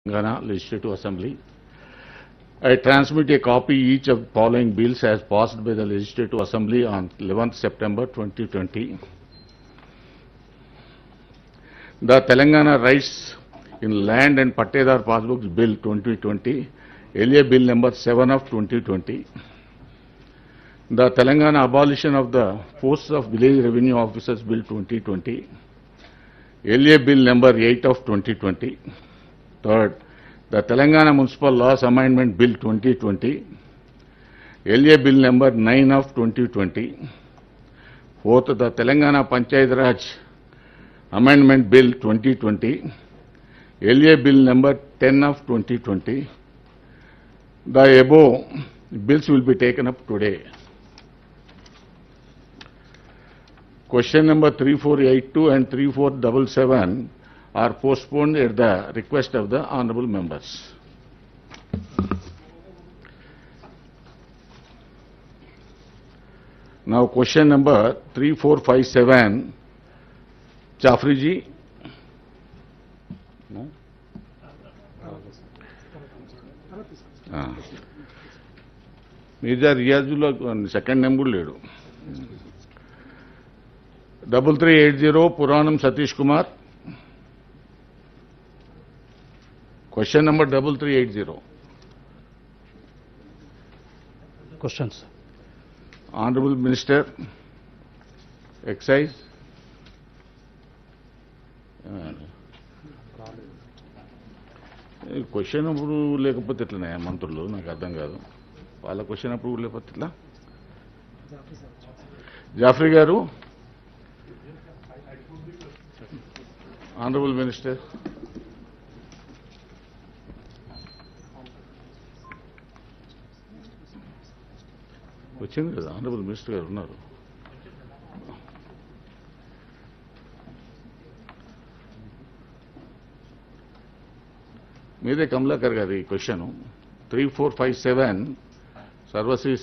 Telangana Legislative Assembly. I transmit a copy each of the following bills as passed by the Legislative Assembly on 11th September 2020. The Telangana Rights in Land and Pattedar Passbooks Bill 2020, LA Bill number 7 of 2020. The Telangana Abolition of the Posts of Village Revenue Officers Bill 2020, LA Bill number 8 of 2020. Third, the Telangana Municipal Laws Amendment Bill 2020, LA Bill number 9 of 2020. Fourth, the Telangana Panchayat Raj Amendment Bill 2020, LA Bill number 10 of 2020. The above bills will be taken up today. Question number 3482 and 3477 are postponed at the request of the honorable members. Now question number 3457, Jafri ji. No? Mirza Riyazullah second name కూడా లేడు. 3380 Puranam Satish Kumar. Question number 3380. Questions. Honorable Minister, Excise. Question అప్పుడు లేకపోతే ఎట్లనే మంత్రులు నాకు అర్థం కాదు. వాళ్ళ క్వశ్చన్ అప్పుడు లేకపోతే ఎట్లా? జాఫ్రీ గారు. Honourable minister. వచ్చింది కదా, ఆనరబుల్ మినిస్టర్ గారు ఉన్నారు. మీదే కమలాకర్ గారి క్వశ్చన్ 3457 సర్వశ్రీ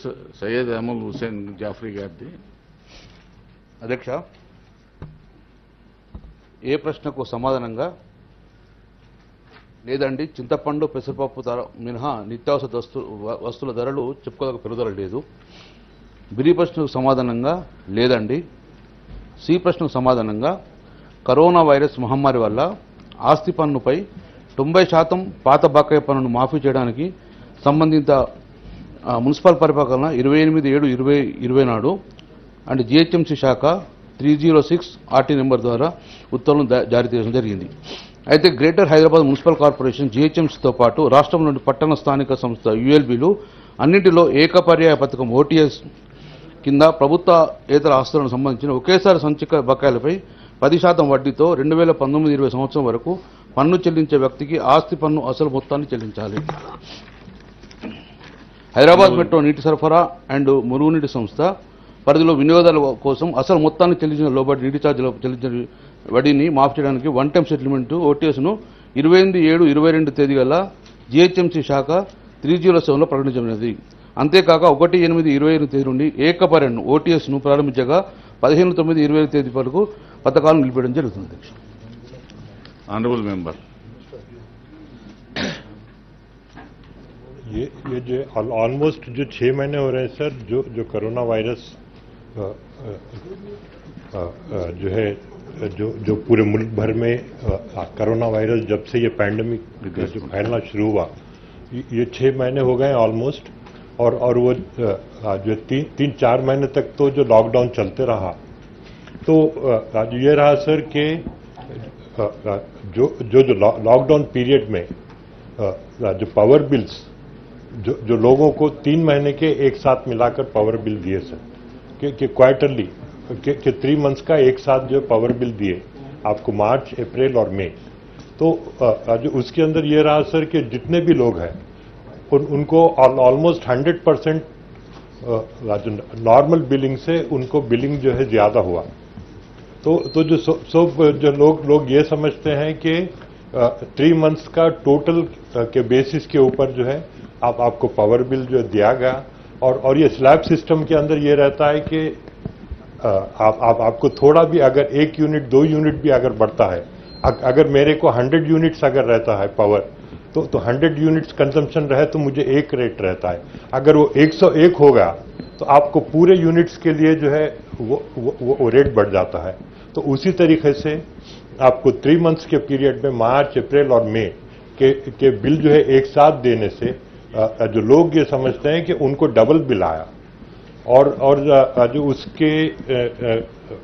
సయ్యద్ అమల్ హుసేన్ జాఫ్రీ గారిది. అధ్యక్ష, ఏ ప్రశ్నకు సమాధానంగా లేదండి, చింతపండు పెసరపప్పు ధర మినహా నిత్యావసర వస్తువుల ధరలు చెప్పుకోదగ్గ పెరుగుదల లేదు. బి ప్రశ్నకు సమాధానంగా లేదండి. సి ప్రశ్నకు సమాధానంగా కరోనా వైరస్ మహమ్మారి వల్ల ఆస్తి పన్నుపై 90% పాత బకాయి పన్నును మాఫీ చేయడానికి సంబంధిత మున్సిపల్ పరిపాలన 28/7/2020 నాడు అండ్ జిహెచ్ఎంసీ శాఖ 306 ఆర్టీ నెంబర్ ద్వారా ఉత్తర్వులను జారీ చేయడం జరిగింది. అయితే గ్రేటర్ హైదరాబాద్ మున్సిపల్ కార్పొరేషన్ జిహెచ్ఎంసీతో పాటు రాష్ట్రంలోని పట్టణ స్థానిక సంస్థ యుఎల్బీలు అన్నింటిలో ఏకపర్యాయ పథకం ఓటీఎస్ కింద ప్రభుత్వేతర ఆస్తులకు సంబంధించిన ఒకేసారి సంచిక బకాయిలపై 10% వడ్డీతో 2019-20 సంవత్సరం వరకు పన్ను చెల్లించే వ్యక్తికి ఆస్తి పన్ను అసలు మొత్తాన్ని చెల్లించాలి. హైదరాబాద్ మెట్రో నీటి సరఫరా అండ్ మురుగునీటి సంస్థ పరిధిలో వినియోగదారుల కోసం అసలు మొత్తాన్ని చెల్లించిన లోబడి నీటి ఛార్జీలు చెల్లించిన వడ్డీని మాఫ్ చేయడానికి వన్ టైం సెటిల్మెంట్ ఓటీఎస్ను 28/7/2022 తేదీ గల జిహెచ్ఎంసీ శాఖ 307లో ప్రకటించబడినది. అంతేకాక 1/8/2020 తేదీ నుండి ఏకపర్యాయ ఓటీఎస్ను ప్రారంభించగా 15/9/2020 తేదీ వరకు పథకాలను నిలిపేయడం జరుగుతుంది. Honorable member. ये जो ऑलमोस्ट जो 6 महीने हो रहे हैं सर, जो कोरोना वायरस जो है जो पूरे मुल्क भर में कोरोना वायरस जब से ये पैंडेमिक जो फैलना शुरू हुआ, ये 6 महीने हो गए ऑलमोस्ट. और वो जो 3-4 महीने तक तो जो लॉकडाउन चलते रहा, तो ये रहा सर कि जो लॉकडाउन पीरियड में जो पावर बिल्स जो लोगों को 3 महीने के एक साथ मिलाकर पावर बिल दिए सर, कि क्वार्टरली कि 3 मंथ्स का एक साथ जो पावर बिल दिए आपको मार्च, अप्रैल और मई. तो जो उसके अंदर ये रहा सर कि जितने भी लोग हैं उनको ऑलमोस्ट 100% नॉर्मल बिलिंग से उनको बिलिंग जो है ज्यादा हुआ. तो जो लोग ये समझते हैं कि 3 मंथ्स का टोटल के बेसिस के ऊपर जो है आपको पावर बिल जो दिया गया. और ये स्लैब सिस्टम के अंदर ये रहता है कि आपको थोड़ा भी अगर 1 यूनिट 2 यूनिट भी अगर बढ़ता है, अगर मेरे को 100 यूनिट्स अगर रहता है पावर, तो 100 यूनिट्स कंजम्पशन रहे तो मुझे एक रेट रहता है। अगर वो 101 होगा तो आपको पूरे यूनिट्स के लिए जो है वो रेट बढ़ जाता है। तो उसी तरीके से आपको 3 मंथ्स के पीरियड में मार्च, अप्रैल और मई के बिल जो है एक साथ देने से जो लोग ये समझते हैं कि उनको डबल बिल आया, और जो उसके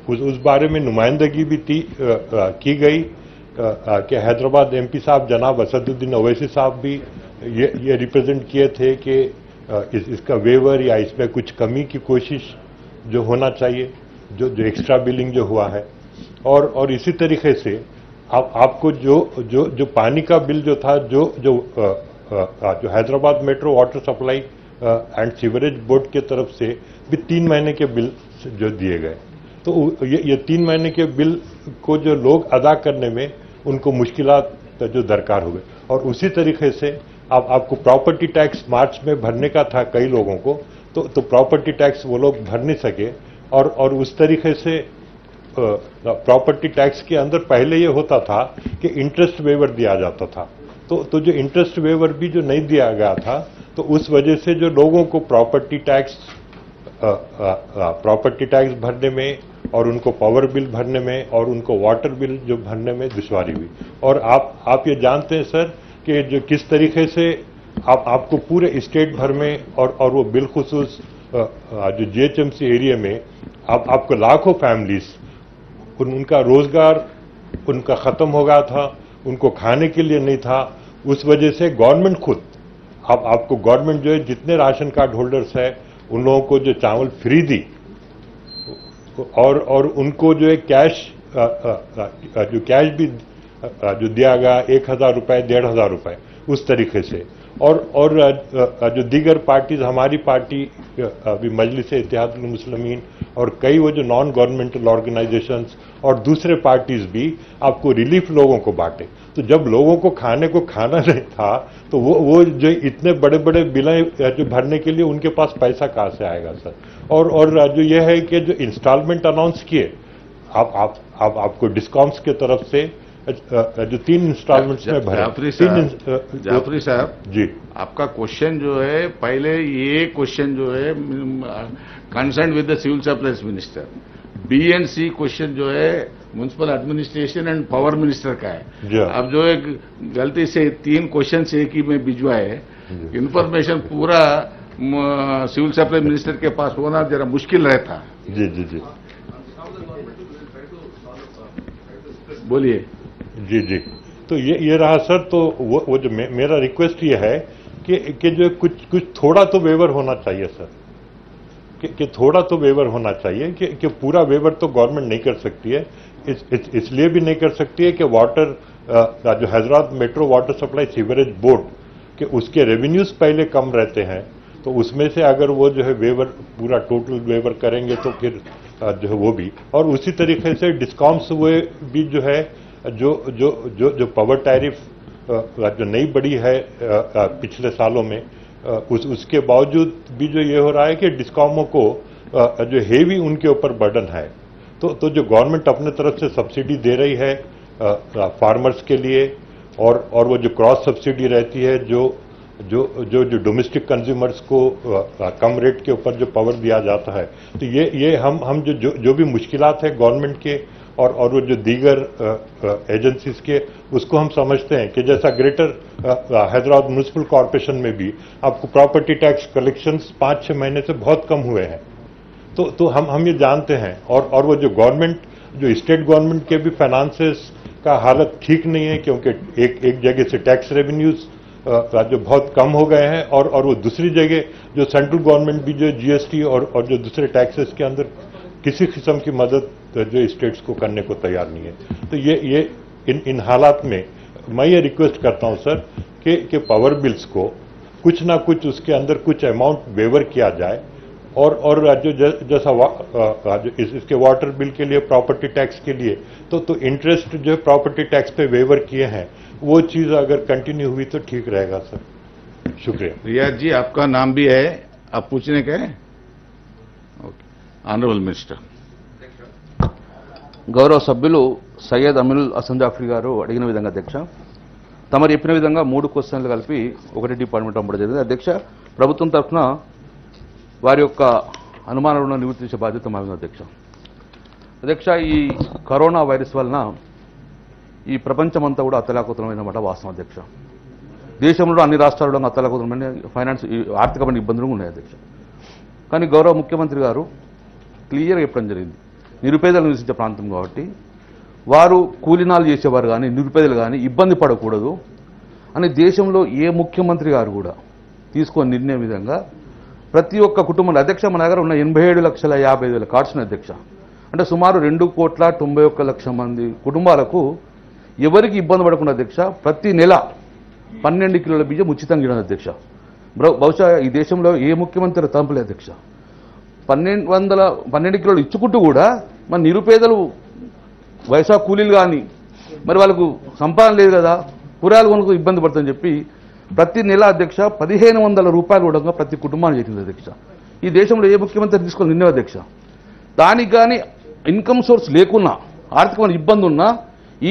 उस बारे में नुमाइंदगी भी की गई कि हैदराबाद एमपी साहब जनाब असदुद्दीन ओवैसी साहब भी ये रिप्रेजेंट किए थे कि इसका वेवर या इसमें कुछ कमी की कोशिश जो होना चाहिए, जो एक्स्ट्रा बिलिंग जो हुआ है। और इसी तरीके से आपको जो पानी का बिल जो था, जो Hyderabad metro water supply and sewerage board की तरफ से भी 3 महीने के बिल जो दिए गए, तो ये 3 महीने के बिल को जो लोग अदा करने में उनको मुश्किलात जो दरकार हो गए। और उसी तरीके से आपको प्रॉपर्टी टैक्स मार्च में भरने का था कई लोगों को, तो प्रॉपर्टी टैक्स वो लोग भर नहीं सके। और उस तरीके से प्रॉपर्टी टैक्स के अंदर पहले ये होता था कि इंटरेस्ट वेवर दिया जाता था, तो जो इंटरेस्ट वेवर भी जो नहीं दिया गया था, तो उस वजह से जो लोगों को प्रॉपर्टी टैक्स भरने में और उनको पावर बिल भरने में और उनको वाटर बिल जो भरने में दुश्वारी हुई। और आप ये जानते हैं सर कि जो किस तरीके से आपको पूरे स्टेट भर में और वो बिलखुसूस जो जीएचएमसी एरिया में आपको लाखों फैमिलीज उनका रोजगार उनका खत्म हो गया था, उनको खाने के लिए नहीं था। उस वजह से गवर्नमेंट खुद आपको गवर्नमेंट जो है जितने राशन कार्ड होल्डर्स है उन लोगों को जो चावल फ्री दी और उनको जो है कैश भी जो दिया गया 1000 रुपए 1500 रुपए उस तरीके से। और जो दीगर पार्टीज, हमारी पार्टी अभी मजलिस-ए-इत्तेहादुल मुस्लिमीन और कई वो जो नॉन गवर्नमेंटल ऑर्गेनाइजेशंस और दूसरे पार्टीज भी आपको रिलीफ लोगों को बांटे। तो जब लोगों को खाने को खाना नहीं था तो वो जो इतने बड़े बड़े बिलें जो भरने के लिए उनके पास पैसा कहाँ से आएगा सर। और जो ये है कि जो इंस्टॉलमेंट अनाउंस किए आपको डिस्कॉम्स के तरफ से जो 3 इंस्टॉलमेंट्स में भरे। जाफरी साहब जी, आपका क्वेश्चन जो है, पहले ये क्वेश्चन जो है concern with the civil supplies minister, BNC question जो है municipal administration and power minister का है। अब जो है गलती से 3 क्वेश्चन से एक ही में भिजवाए, इंफॉर्मेशन पूरा सिविल सप्लाई मिनिस्टर के पास होना जरा मुश्किल रहता। जी जी जी, बोलिए। जी जी, तो ये रहा सर। तो वो जो मेरा रिक्वेस्ट ये है कि जो कुछ थोड़ा तो वेवर होना चाहिए सर, कि थोड़ा तो वेवर होना चाहिए कि पूरा वेवर तो गवर्नमेंट नहीं कर सकती है। इसलिए भी नहीं कर सकती है कि वाटर जो Hyderabad metro water supply sewerage board के उसके रेवेन्यूज पहले कम रहते हैं, तो उसमें से अगर वो जो है वेवर पूरा टोटल वेवर करेंगे तो फिर जो है वो भी। और उसी तरीके से डिस्कॉम्स हुए भी जो है जो पावर टैरिफ जो नई बढ़ी है पिछले सालों में, उसके बावजूद भी जो ये हो रहा है कि डिस्कॉमों को जो हेवी उनके ऊपर बर्डन है। तो जो गवर्नमेंट अपने तरफ से सब्सिडी दे रही है फार्मर्स के लिए, और वो जो क्रॉस सब्सिडी रहती है जो डोमेस्टिक कंज्यूमर्स को कम रेट के ऊपर जो पावर दिया जाता है, तो ये हम जो भी मुश्किलात है गवर्नमेंट के और वो जो दीगर एजेंसीज के, उसको हम समझते हैं कि जैसा ग्रेटर हैदराबाद म्युनिसिपल कॉर्पोरेशन में भी आपको प्रॉपर्टी टैक्स कलेक्शंस 5-6 महीने से बहुत कम हुए हैं। तो हम ये जानते हैं। और वो जो गवर्नमेंट, जो स्टेट गवर्नमेंट के भी फाइनेंसेस का हालत ठीक नहीं है, क्योंकि एक जगह से टैक्स रेवेन्यूज जो बहुत कम हो गए हैं, और वो दूसरी जगह जो सेंट्रल गवर्नमेंट भी जो जीएसटी और जो दूसरे टैक्सेस के अंदर किसी किस्म की मदद जो स्टेट्स को करने को तैयार नहीं है। तो ये इन हालात में मैं ये रिक्वेस्ट करता हूं सर कि पावर बिल्स को कुछ ना कुछ उसके अंदर कुछ अमाउंट वेवर किया जाए, और जो जैसा इसके वाटर बिल के लिए, प्रॉपर्टी टैक्स के लिए तो इंटरेस्ट जो प्रॉपर्टी टैक्स पे वेवर किए हैं, वो चीज अगर कंटिन्यू हुई तो ठीक रहेगा सर। शुक्रिया। रियाज जी, आपका नाम भी है, आप पूछने का है? Honourable minister. గౌరవ సభ్యులు సయ్యద్ అమీనుల్ హసన్ జాఫ్రీ గారు అడిగిన విధంగా అధ్యక్ష, తమరు చెప్పిన విధంగా 3 క్వశ్చన్లు కలిపి ఒకటి డిపార్ట్మెంట్ పంపడం జరిగింది. అధ్యక్ష, ప్రభుత్వం తరఫున వారి యొక్క అనుమానాలను నివర్తించే బాధ్యత మాది అధ్యక్ష. అధ్యక్ష, ఈ కరోనా వైరస్ వలన ఈ ప్రపంచమంతా కూడా అతలాకుతలమైనమాట వాస్తవం అధ్యక్ష. దేశంలో అన్ని రాష్ట్రాల్లో అతలాకుతలమైన ఆర్థికమైన ఇబ్బందులు ఉన్నాయి అధ్యక్ష. కానీ గౌరవ ముఖ్యమంత్రి గారు క్లియర్గా చెప్పడం జరిగింది, నిరుపేదలు నివసించే ప్రాంతం కాబట్టి వారు కూలీనాలు చేసేవారు కానీ నిరుపేదలు కానీ ఇబ్బంది పడకూడదు అని దేశంలో ఏ ముఖ్యమంత్రి గారు కూడా తీసుకొని నిర్ణయం విధంగా ప్రతి ఒక్క కుటుంబంలో అధ్యక్ష మన దగ్గర ఉన్న 87,50,000 కార్డ్స్ ఉన్నాయి అధ్యక్ష. అంటే సుమారు 2,91,00,000 మంది కుటుంబాలకు ఎవరికి ఇబ్బంది పడకుండా అధ్యక్ష ప్రతి నెల 12 కిలోల బియ్యం ఉచితంగా ఇవ్వడం అధ్యక్ష. బహుశా ఈ దేశంలో ఏ ముఖ్యమంత్రి తంపలే అధ్యక్ష. 12 కిలోలు ఇచ్చుకుంటూ కూడా మన నిరుపేదలు వయసా కూలీలు కానీ మరి వాళ్ళకు సంపాదన లేదు కదా, కూరగాయలు కొనుక్కు ఇబ్బంది పడుతుందని చెప్పి ప్రతి నెల అధ్యక్ష 1,500 రూపాయలు కూడా ప్రతి కుటుంబానికి చేసింది అధ్యక్ష. ఈ దేశంలో ఏ ముఖ్యమంత్రి తీసుకొని నిన్నే అధ్యక్ష. దానికి కానీ ఇన్కమ్ సోర్స్ లేకున్నా ఆర్థికమైన ఇబ్బంది ఉన్నా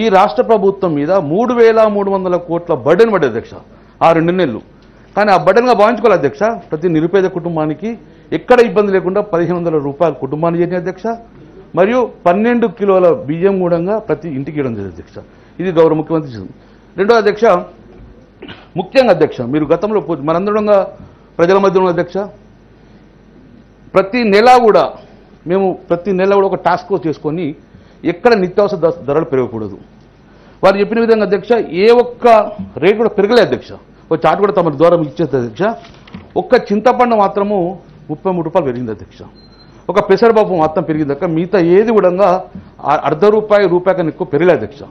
ఈ రాష్ట్ర ప్రభుత్వం మీద 3,300 కోట్ల బర్డెన్ పడ్డది అధ్యక్ష ఆ 2 నెలలు. కానీ ఆ బర్డెన్గా భావించుకోవాలి అధ్యక్ష. ప్రతి నిరుపేద కుటుంబానికి ఎక్కడ ఇబ్బంది లేకుండా 1,500 రూపాయలు కుటుంబానికి చేసిన అధ్యక్ష. మరియు 12 కిలోల బియ్యం కూడా ప్రతి ఇంటికి ఇవ్వడం జరిగింది అధ్యక్ష. ఇది గౌరవ ముఖ్యమంత్రి చేసింది. రెండో అధ్యక్ష, ముఖ్యంగా అధ్యక్ష మీరు గతంలో మనందరం ప్రజల మధ్య ఉన్న అధ్యక్ష ప్రతి నెల కూడా ఒక టాస్క్ ఫోర్స్ చేసుకొని ఎక్కడ నిత్యావసర ధరలు పెరగకూడదు. వారు చెప్పిన విధంగా అధ్యక్ష ఏ ఒక్క రేటు కూడా పెరగలేదు అధ్యక్ష. ఒక చార్ట్ కూడా తమ ద్వారా ఇచ్చేది అధ్యక్ష. ఒక్క చింతపండు మాత్రము 33 రూపాయలు పెరిగింది అధ్యక్ష. ఒక పెసరపప్పు మొత్తం పెరిగింది అక్క. మిగతా ఏది కూడా ₹0.5 రూపాయి కన్నా ఎక్కువ పెరగలేదు అధ్యక్ష.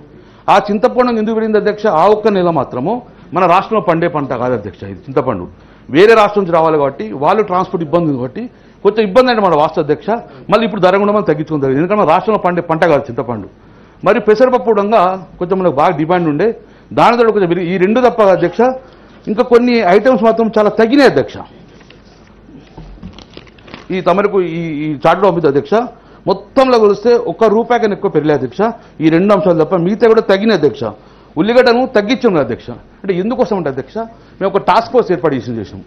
ఆ చింతపండు ఎందుకు పెరిగింది అధ్యక్ష? ఆ ఒక్క నెల మాత్రము మన రాష్ట్రంలో పండే పంట కాదు అధ్యక్ష. ఇది చింతపండు వేరే రాష్ట్రం నుంచి రావాలి కాబట్టి వాళ్ళు ట్రాన్స్పోర్ట్ ఇబ్బంది ఉంది కాబట్టి కొంచెం ఇబ్బంది అంటే మన వాస్తవ అధ్యక్ష. మళ్ళీ ఇప్పుడు ధర కూడా మనం తగ్గించుకుంటారు, ఎందుకంటే మన రాష్ట్రంలో పండే పంట కాదు చింతపండు. మరి పెసరపప్పు కూడా కొంచెం మనకు బాగా డిమాండ్ ఉండే, దాని ద్వారా కొంచెం ఈ 2 తప్ప అధ్యక్ష ఇంకా కొన్ని ఐటమ్స్ మాత్రం చాలా తగ్గినాయి అధ్యక్ష. ఈ తమరకు ఈ చార్ట్లో పంపిద్ది అధ్యక్ష. మొత్తంలో కొలిస్తే ₹1 కన్నా ఎక్కువ పెరిగే అధ్యక్ష. ఈ 2 అంశాలు తప్ప మిగతా కూడా తగ్గినాయి అధ్యక్ష. ఉల్లిగడ్డను తగ్గించాం అధ్యక్ష. అంటే ఎందుకోసం అంటే అధ్యక్ష మేము ఒక టాస్క్ ఫోర్స్ ఏర్పాటు చేసాం.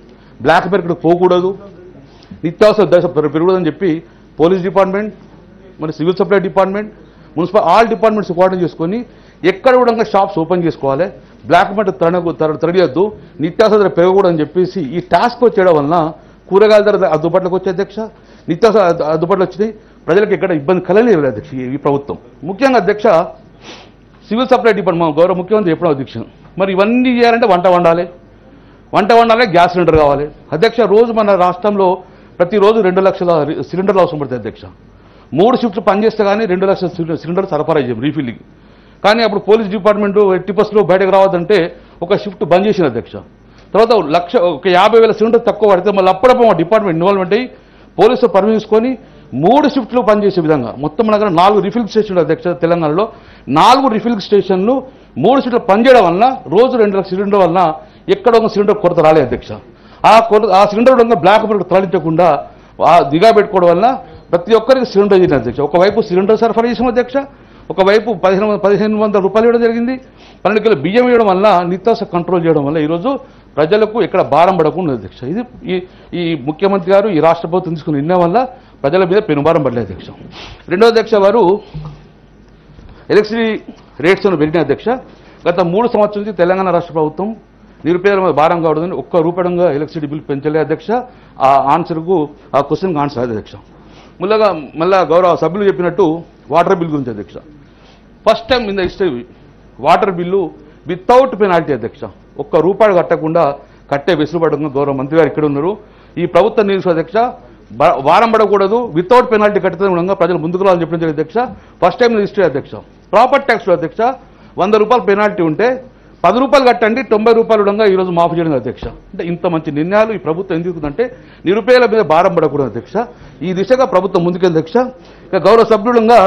బ్లాక్ మార్కెట్ పోకూడదు, నిత్యావసర దశ పెరగకూడదని చెప్పి పోలీస్ డిపార్ట్మెంట్, మరి civil supply department, municipal all departments coordinate చేసుకొని ఎక్కడ కూడా షాప్స్ ఓపెన్ చేసుకోవాలి, బ్లాక్ మార్కెట్ తరగద్దు, నిత్యావసర ధర పెరగకూడదని చెప్పేసి ఈ టాస్క్ ఫోర్స్ చేయడం వలన కూరగాయల ధర అందుబాటులోకి వచ్చే అధ్యక్ష, నిత్యావసర అందుబాటులో వచ్చినాయి, ప్రజలకు ఎక్కడ ఇబ్బంది కలగలేదు అధ్యక్ష ఈ ప్రభుత్వం. ముఖ్యంగా అధ్యక్ష సివిల్ సప్లై డిపార్ట్మెంట్ గౌరవ ముఖ్యమంత్రి చెప్పడం అధ్యక్ష. మరి ఇవన్నీ చేయాలంటే వంట వండాలి, గ్యాస్ సిలిండర్ కావాలి అధ్యక్ష. రోజు మన రాష్ట్రంలో ప్రతిరోజు 2 లక్షల సిలిండర్లు అవసరం పడుతుంది అధ్యక్ష. 3 షిఫ్ట్లు పనిచేస్తే కానీ 2 లక్షల సిలిండర్ సరఫరా చేయం రీఫిల్లింగ్. కానీ అప్పుడు పోలీస్ డిపార్ట్మెంట్ ఎట్టి బస్సులో బయటకు రావద్దంటే ఒక షిఫ్ట్ బంద్ చేసిన అధ్యక్ష. తర్వాత 50,000 సిలిండర్ తక్కువ పడితే మళ్ళీ అప్పుడప్పుడు మా డిపార్ట్మెంట్ ఇన్వాల్వ్మెంట్ అయ్యి పోలీసులు పర్మిషన్ తీసుకొని 3 షిఫ్ట్లు పనిచేసే విధంగా మొత్తం మన దగ్గర 4 రిఫిల్ స్టేషన్లు అధ్యక్ష. తెలంగాణలో 4 రిఫిల్ స్టేషన్లు 3 షిఫ్ట్లు పనిచేయడం వలన రోజు 2 లక్షల సిలిండర్ వలన ఎక్కడ ఒక సిలిండర్ కొరత రాలేదు అధ్యక్ష. ఆ సిలిండర్ కూడా బ్లాక్ మార్కెట్ తరలించకుండా దిగా పెట్టుకోవడం వల్ల ప్రతి ఒక్కరికి సిలిండర్ చేసిన అధ్యక్ష. ఒకవైపు సిలిండర్ సరఫరా చేసాం అధ్యక్ష, ఒకవైపు 1,500 రూపాయలు ఇవ్వడం జరిగింది. 12 కిలో బియ్యం ఇవ్వడం వల్ల నిత్యావసర కంట్రోల్ చేయడం వల్ల ఈరోజు ప్రజలకు ఎక్కడ భారం పడకుండా అధ్యక్ష. ఇది ఈ ముఖ్యమంత్రి గారు ఈ రాష్ట్ర ప్రభుత్వం తీసుకున్న నిర్ణయం వల్ల ప్రజల మీద పెనుభారం పడలేదు అధ్యక్ష. రెండో అధ్యక్ష వారు ఎలక్ట్రిసిటీ రేట్స్ పెరిగిన అధ్యక్ష. గత 3 సంవత్సరాల నుంచి తెలంగాణ రాష్ట్ర ప్రభుత్వం నిరుపేదల మీద భారం కావడదని ₹1 ఎలక్ట్రిసిటీ బిల్ పెంచలే అధ్యక్ష. ఆ క్వశ్చన్కి ఆన్సర్ అధ్యక్ష. మళ్ళా గౌరవ సభ్యులు చెప్పినట్టు వాటర్ బిల్ గురించి అధ్యక్ష. First time in the history water bill without penalty అధ్యక్ష. ₹1 కట్టకుండా కట్టే వెసులుబాటు గౌరవ మంత్రి గారు ఇక్కడ ఉన్నారు. ఈ ప్రభుత్వం నిలుసు అధ్యక్ష వారం పడకూడదు, వితౌట్ పెనాల్టీ కట్టితే ఉండగా ప్రజలు ముందుకు రావాలని చెప్పడం జరిగింది అధ్యక్ష. First time in the history అధ్యక్ష. ప్రాపర్టీ ట్యాక్స్లో అధ్యక్ష ₹100 పెనాల్టీ ఉంటే ₹10 కట్టండి, ₹90 ఉండగా ఈరోజు మాఫీ చేయడం అధ్యక్ష. అంటే ఇంత మంచి నిర్ణయాలు ఈ ప్రభుత్వం ఎందుకుందంటే నిరుపేదల మీద భారం పడకూడదు అధ్యక్ష. ఈ దిశగా ప్రభుత్వం ముందుకెళ్ళి అధ్యక్ష. ఇంకా గౌరవ సభ్యులంగా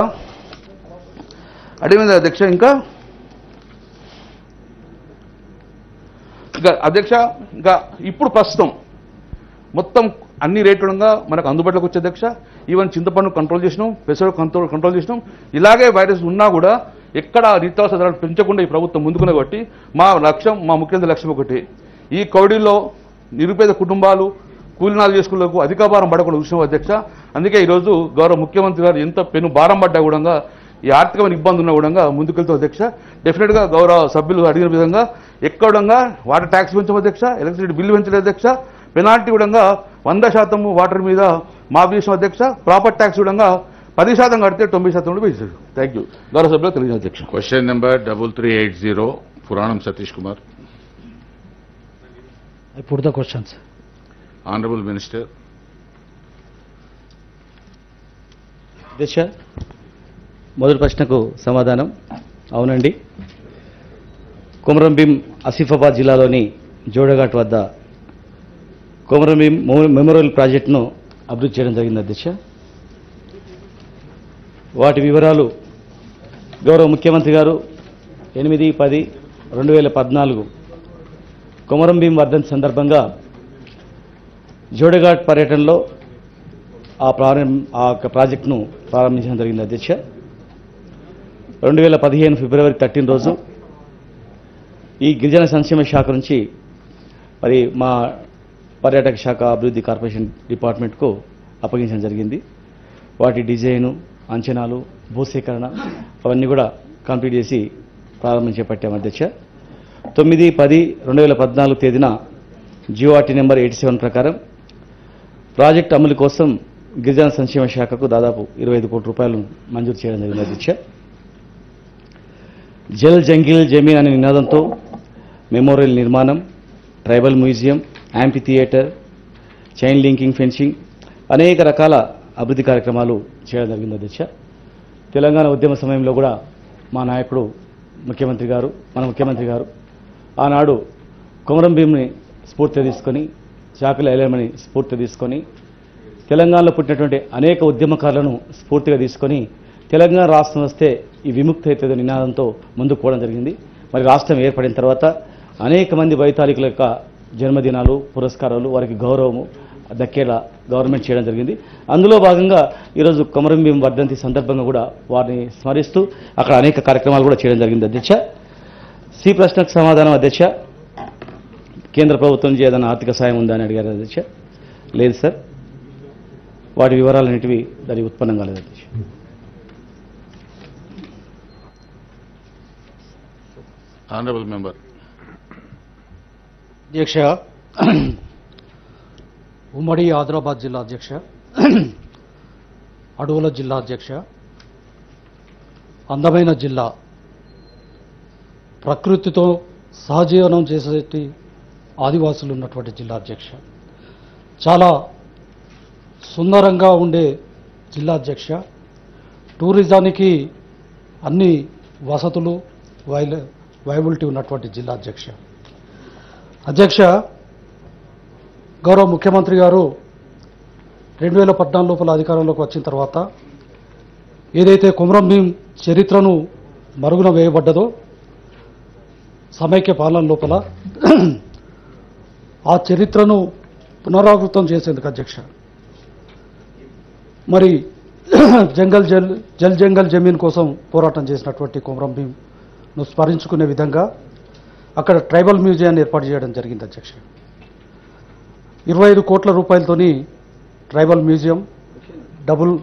అడిగినది అధ్యక్ష. ఇంకా అధ్యక్ష ఇంకా ఇప్పుడు ప్రస్తుతం మొత్తం అన్ని రేట్లుగా మనకు అందుబాటులోకి వచ్చే అధ్యక్ష. ఈవెన్ చింతపండు కంట్రోల్ చేసినాం, పెసరు కంట్రోల్ చేసినాం. ఇలాగే వైరస్ ఉన్నా కూడా ఎక్కడ నిత్యావసర ధరలు పెంచకుండా ఈ ప్రభుత్వం ముందుకునే బట్టి మా ముఖ్యమంత్రి లక్ష్యం ఒకటి, ఈ కౌడీల్లో నిరుపేద కుటుంబాలు కూలినాలు చేసుకునేందుకు అధిక భారం పడకుండా చూసిన అధ్యక్ష. అందుకే ఈరోజు గౌరవ ముఖ్యమంత్రి గారు ఎంత పెను భారం పడ్డా కూడా ఈ ఆర్థికమైన ఇబ్బంది ఉన్న కూడా ముందుకెళ్తాం అధ్యక్ష. డెఫినెట్గా గౌరవ సభ్యులు అడిగిన విధంగా ఎక్కడ వాటర్ ట్యాక్స్ పెంచాం అధ్యక్ష, ఎలక్ట్రిసిటీ బిల్లు పెంచలేదు అధ్యక్ష, పెనాల్టీ కూడా 100% వాటర్ మీద మాఫీ చేసిన అధ్యక్ష, ప్రాపర్టీ ట్యాక్స్ కూడా 10% కడితే 90% కూడా పెంచారు. Thank you. గౌరవ సభ్యులు తెలియజేయ అధ్యక్ష. Question number 3380 Puranam Satish Kumar. I put the questions. Honorable Minister. అధ్యక్ష, మొదటి ప్రశ్నకు సమాధానం అవునండి. కొమరంభీం ఆసిఫాబాద్ జిల్లాలోని జోడఘాట్ వద్ద కొమరంభీం మెమోరియల్ ప్రాజెక్టును అభివృద్ధి చేయడం జరిగింది అధ్యక్ష. వాటి వివరాలు గౌరవ ముఖ్యమంత్రి గారు 8/10/2014 కొమరంభీం వర్ధంతి సందర్భంగా జోడఘాట్ పర్యటనలో ఆ ప్రాజెక్టును ప్రారంభించడం జరిగింది అధ్యక్ష. 2015 ఫిబ్రవరి 13 రోజు ఈ గిరిజన సంక్షేమ శాఖ నుంచి మరి మా పర్యాటక శాఖ అభివృద్ధి కార్పొరేషన్ డిపార్ట్మెంట్కు అప్పగించడం జరిగింది. వాటి డిజైను, అంచనాలు, భూసేకరణ అవన్నీ కూడా కంప్లీట్ చేసి ప్రారంభం చేపట్టాము అధ్యక్ష. 9/10/2014 తేదీన జిఓఆర్టీ నెంబర్ 87 ప్రకారం ప్రాజెక్టు అమలు కోసం గిరిజన సంక్షేమ శాఖకు దాదాపు 25 కోట్ల రూపాయలు మంజూరు చేయడం జరిగింది అధ్యక్ష. జల్ జంగిల్ జమీన్ అనే నినాదంతో మెమోరియల్ నిర్మాణం, tribal museum, amphi theatre, chain linking fencing అనేక రకాల అభివృద్ధి కార్యక్రమాలు చేయడం జరిగింది అధ్యక్ష. తెలంగాణ ఉద్యమ సమయంలో కూడా మా నాయకుడు మన ముఖ్యమంత్రి గారు ఆనాడు కొమరంభీంని స్ఫూర్తిగా తీసుకొని, చాకలి ఐలమ్మని స్ఫూర్తిగా తీసుకొని, తెలంగాణలో పుట్టినటువంటి అనేక ఉద్యమకారులను స్ఫూర్తిగా తీసుకొని తెలంగాణ రాష్ట్రం వస్తే ఈ విముక్తి అవుతుందో నినాదంతో ముందుకు పోవడం జరిగింది. మరి రాష్ట్రం ఏర్పడిన తర్వాత అనేక మంది వైతాళికుల యొక్క జన్మదినాలు, పురస్కారాలు, వారికి గౌరవము దక్కేలా గవర్నమెంట్ చేయడం జరిగింది. అందులో భాగంగా ఈరోజు కొమరంభీం వర్ధంతి సందర్భంగా కూడా వారిని స్మరిస్తూ అక్కడ అనేక కార్యక్రమాలు కూడా చేయడం జరిగింది అధ్యక్ష. సి ప్రశ్నకు సమాధానం అధ్యక్ష, కేంద్ర ప్రభుత్వం నుంచి ఏదైనా ఆర్థిక సాయం ఉందా అని అడిగారు అధ్యక్ష. లేదు సార్, వాటి వివరాలన్నిటివి దానికి ఉత్పన్నం కాలేదు అధ్యక్ష. Honorable Member. అధ్యక్ష, ఉమ్మడి ఆదిలాబాద్ జిల్లా అధ్యక్ష, అడవుల జిల్లా అధ్యక్ష, అందమైన జిల్లా, ప్రకృతితో సహజీవనం చేసే ఆదివాసులు ఉన్నటువంటి జిల్లా అధ్యక్ష, చాలా సుందరంగా ఉండే జిల్లా అధ్యక్ష, టూరిజానికి అన్ని వసతులు వైబిలిటీ ఉన్నటువంటి జిల్లా అధ్యక్ష. గౌరవ ముఖ్యమంత్రి గారు 2014 లోపల అధికారంలోకి వచ్చిన తర్వాత ఏదైతే కొమరంభీం చరిత్రను మరుగున వేయబడ్డదో సమైక్య పాలన లోపల ఆ చరిత్రను పునరావృతం చేసేందుకు అధ్యక్ష మరి జంగల్ జమీన్ కోసం పోరాటం చేసినటువంటి కొమరంభీంను స్మరించుకునే విధంగా అక్కడ ట్రైబల్ మ్యూజియాన్ని ఏర్పాటు చేయడం జరిగింది అధ్యక్ష. 25 కోట్ల రూపాయలతోని tribal museum, double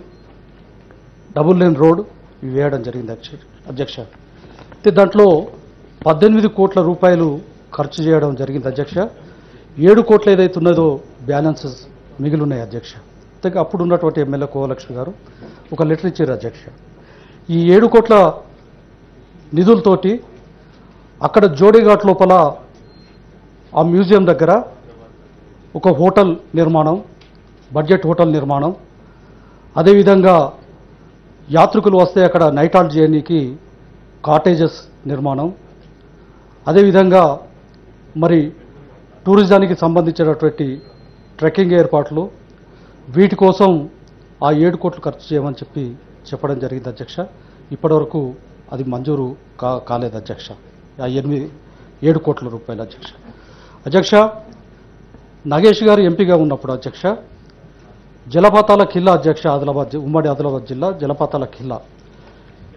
lane road ఇవి వేయడం జరిగింది అధ్యక్ష. అయితే దాంట్లో 18 కోట్ల రూపాయలు ఖర్చు చేయడం జరిగింది అధ్యక్ష. 7 కోట్లు ఏదైతే ఉన్నదో బ్యాలెన్సెస్ మిగిలి ఉన్నాయి అధ్యక్ష. అయితే అప్పుడు ఉన్నటువంటి ఎమ్మెల్యే కోవలక్ష్మి గారు ఒక లెటర్ ఇచ్చారు అధ్యక్ష. ఈ 7 కోట్ల నిధులతోటి అక్కడ జోడీఘాట్ లోపల ఆ మ్యూజియం దగ్గర ఒక హోటల్ నిర్మాణం, బడ్జెట్ హోటల్ నిర్మాణం, అదేవిధంగా యాత్రికులు వస్తే అక్కడ నైట్ హాల్ట్ చేయడానికి కాటేజెస్ నిర్మాణం, అదేవిధంగా మరి టూరిజానికి సంబంధించినటువంటి ట్రెక్కింగ్ ఏర్పాట్లు, వీటి కోసం ఆ 7 కోట్లు ఖర్చు చేయమని చెప్పడం జరిగింది అధ్యక్ష. ఇప్పటివరకు అది మంజూరు కాలేదు అధ్యక్ష. ఆ 7 కోట్ల రూపాయలు అధ్యక్ష. నాగేష్ గారు ఎంపీగా ఉన్నప్పుడు అధ్యక్ష జలపాతాల ఖిల్లా అధ్యక్ష, ఉమ్మడి ఆదిలాబాద్ జిల్లా జలపాతాల ఖిల్లా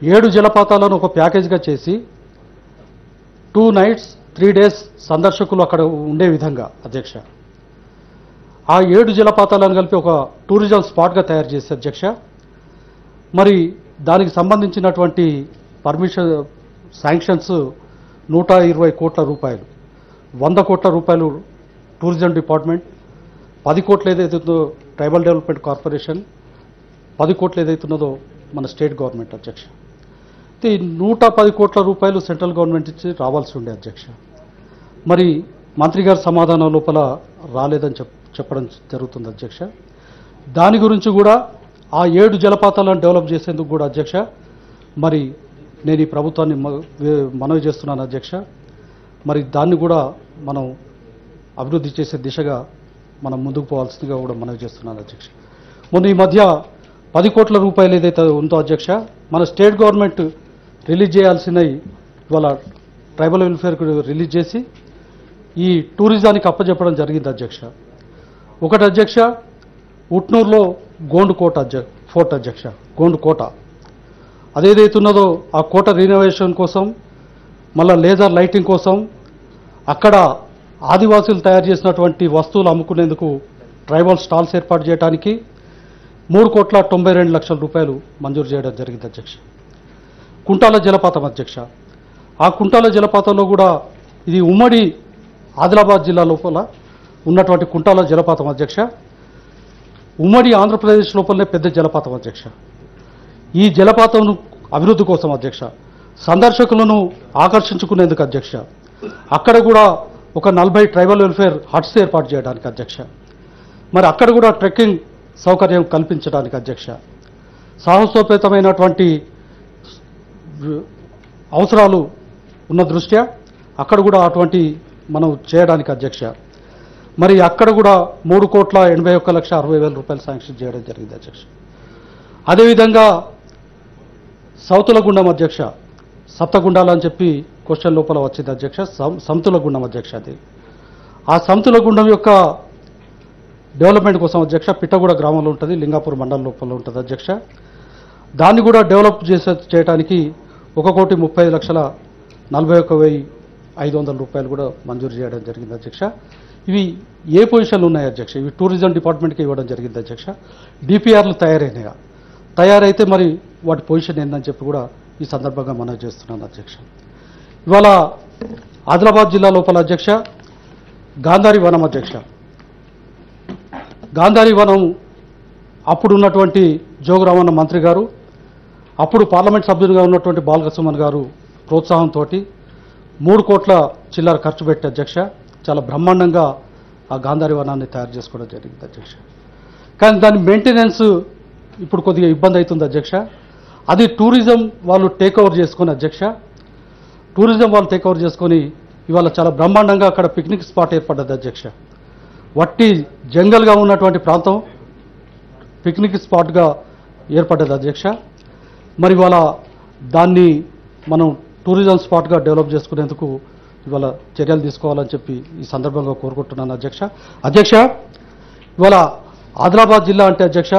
7 జలపాతాలను ఒక ప్యాకేజ్గా చేసి 2 nights 3 days సందర్శకులు అక్కడ ఉండే విధంగా అధ్యక్ష ఆ 7 జలపాతాలను కలిపి ఒక టూరిజం స్పాట్గా తయారు చేసి అధ్యక్ష మరి దానికి సంబంధించినటువంటి పర్మిషన్ శాంక్షన్స్ 120 కోట్ల రూపాయలు 100 కోట్ల రూపాయలు టూరిజం డిపార్ట్మెంట్ 10 కోట్లు ఏదైతుందో ట్రైబల్ డెవలప్మెంట్ కార్పొరేషన్ 10 కోట్లు ఏదైతున్నదో మన స్టేట్ గవర్నమెంట్ అధ్యక్ష 110 కోట్ల రూపాయలు సెంట్రల్ గవర్నమెంట్ ఇచ్చి రావాల్సి ఉండే అధ్యక్ష మరి మంత్రి గారి సమాధానం లోపల రాలేదని చెప్పడం జరుగుతుంది అధ్యక్ష దాని గురించి కూడా ఆ 7 జలపాతాలను డెవలప్ చేసేందుకు కూడా అధ్యక్ష మరి నేను ఈ ప్రభుత్వాన్ని మనవి చేస్తున్నాను అధ్యక్ష మరి దాన్ని కూడా మనం అభివృద్ధి చేసే దిశగా మనం ముందుకు పోవాల్సిందిగా కూడా మనవి చేస్తున్నాను అధ్యక్ష మొన్న ఈ మధ్య 10 కోట్ల రూపాయలు ఏదైతే ఉందో అధ్యక్ష మన స్టేట్ గవర్నమెంట్ రిలీజ్ చేయాల్సినవి ఇవాళ ట్రైబల్ వెల్ఫేర్కు రిలీజ్ చేసి ఈ టూరిజానికి అప్పచెప్పడం జరిగింది అధ్యక్ష ఒకటి అధ్యక్ష ఉట్నూరులో గోండు కోట ఫోర్ట్ అధ్యక్ష గోండు కోట అదేదైతున్నదో ఆ కోట రీనోవేషన్ కోసం మళ్ళా లేజర్ లైటింగ్ కోసం అక్కడ ఆదివాసులు తయారు చేసినటువంటి వస్తువులు అమ్ముకునేందుకు ట్రైబల్ స్టాల్స్ ఏర్పాటు చేయడానికి 3,92,00,000 రూపాయలు మంజూరు చేయడం జరిగింది అధ్యక్ష కుంటాల జలపాతం అధ్యక్ష ఆ కుంటాల జలపాతంలో కూడా ఇది ఉమ్మడి ఆదిలాబాద్ జిల్లా లోపల ఉన్నటువంటి కుంటాల జలపాతం అధ్యక్ష ఉమ్మడి ఆంధ్రప్రదేశ్ లోపలనే పెద్ద జలపాతం అధ్యక్ష ఈ జలపాతం అభివృద్ధి కోసం అధ్యక్ష సందర్శకులను ఆకర్షించుకునేందుకు అధ్యక్ష అక్కడ కూడా ఒక 40 ట్రైబల్ వెల్ఫేర్ హట్స్ ఏర్పాటు చేయడానికి అధ్యక్ష మరి అక్కడ కూడా ట్రెక్కింగ్ సౌకర్యం కల్పించడానికి అధ్యక్ష సాహసోపేతమైనటువంటి అవసరాలు ఉన్న దృష్ట్యా అక్కడ కూడా అటువంటి మనం చేయడానికి అధ్యక్ష మరి అక్కడ కూడా 3,81,60,000 రూపాయలు శాంక్షన్ చేయడం జరిగింది అధ్యక్ష అదేవిధంగా సౌతుల గుండం అధ్యక్ష సప్తగుండాలు అని చెప్పి క్వశ్చన్ లోపల వచ్చింది అధ్యక్ష సంతుల గుండం అధ్యక్ష అది ఆ సంతుల గుండం యొక్క డెవలప్మెంట్ కోసం అధ్యక్ష పిట్టగూడ గ్రామంలో ఉంటుంది లింగాపూర్ మండలం లోపల ఉంటుంది అధ్యక్ష దాన్ని కూడా డెవలప్ చేయడానికి 1,30,41,500 రూపాయలు కూడా మంజూరు చేయడం జరిగింది అధ్యక్ష ఇవి ఏ పొజిషన్లు ఉన్నాయి అధ్యక్ష ఇవి టూరిజం డిపార్ట్మెంట్కి ఇవ్వడం జరిగింది అధ్యక్ష డిపిఆర్లు తయారైతే మరి వాటి పొజిషన్ ఏందని చెప్పి కూడా ఈ సందర్భంగా మనం చేస్తున్నాను అధ్యక్ష ఇవాళ ఆదిలాబాద్ జిల్లా లోపల అధ్యక్ష గాంధారి వనం అధ్యక్ష గాంధారి వనం అప్పుడు ఉన్నటువంటి జోగురామన్న మంత్రి గారు అప్పుడు పార్లమెంట్ సభ్యునిగా ఉన్నటువంటి బాలకృష్ణన్ గారు ప్రోత్సాహంతో 3 కోట్ల చిల్లర ఖర్చు పెట్టి అధ్యక్ష చాలా బ్రహ్మాండంగా ఆ గాంధారి వనాన్ని తయారు చేసుకోవడం జరిగింది అధ్యక్ష కానీ దాని మెయింటెనెన్స్ ఇప్పుడు కొద్దిగా ఇబ్బంది అవుతుంది అధ్యక్ష అది టూరిజం వాళ్ళు టేక్ ఓవర్ చేసుకొని అధ్యక్ష టూరిజం వాళ్ళు టేక్ ఓవర్ చేసుకొని ఇవాళ చాలా బ్రహ్మాండంగా అక్కడ పిక్నిక్ స్పాట్ ఏర్పడ్డది అధ్యక్ష వట్టి జంగల్గా ఉన్నటువంటి ప్రాంతం పిక్నిక్ స్పాట్గా ఏర్పడ్డది అధ్యక్ష మరి ఇవాళ దాన్ని మనం టూరిజం స్పాట్గా డెవలప్ చేసుకునేందుకు ఇవాళ చర్యలు తీసుకోవాలని చెప్పి ఈ సందర్భంగా కోరుకుంటున్నాను అధ్యక్ష ఇవాళ ఆదిలాబాద్ జిల్లా అంటే అధ్యక్ష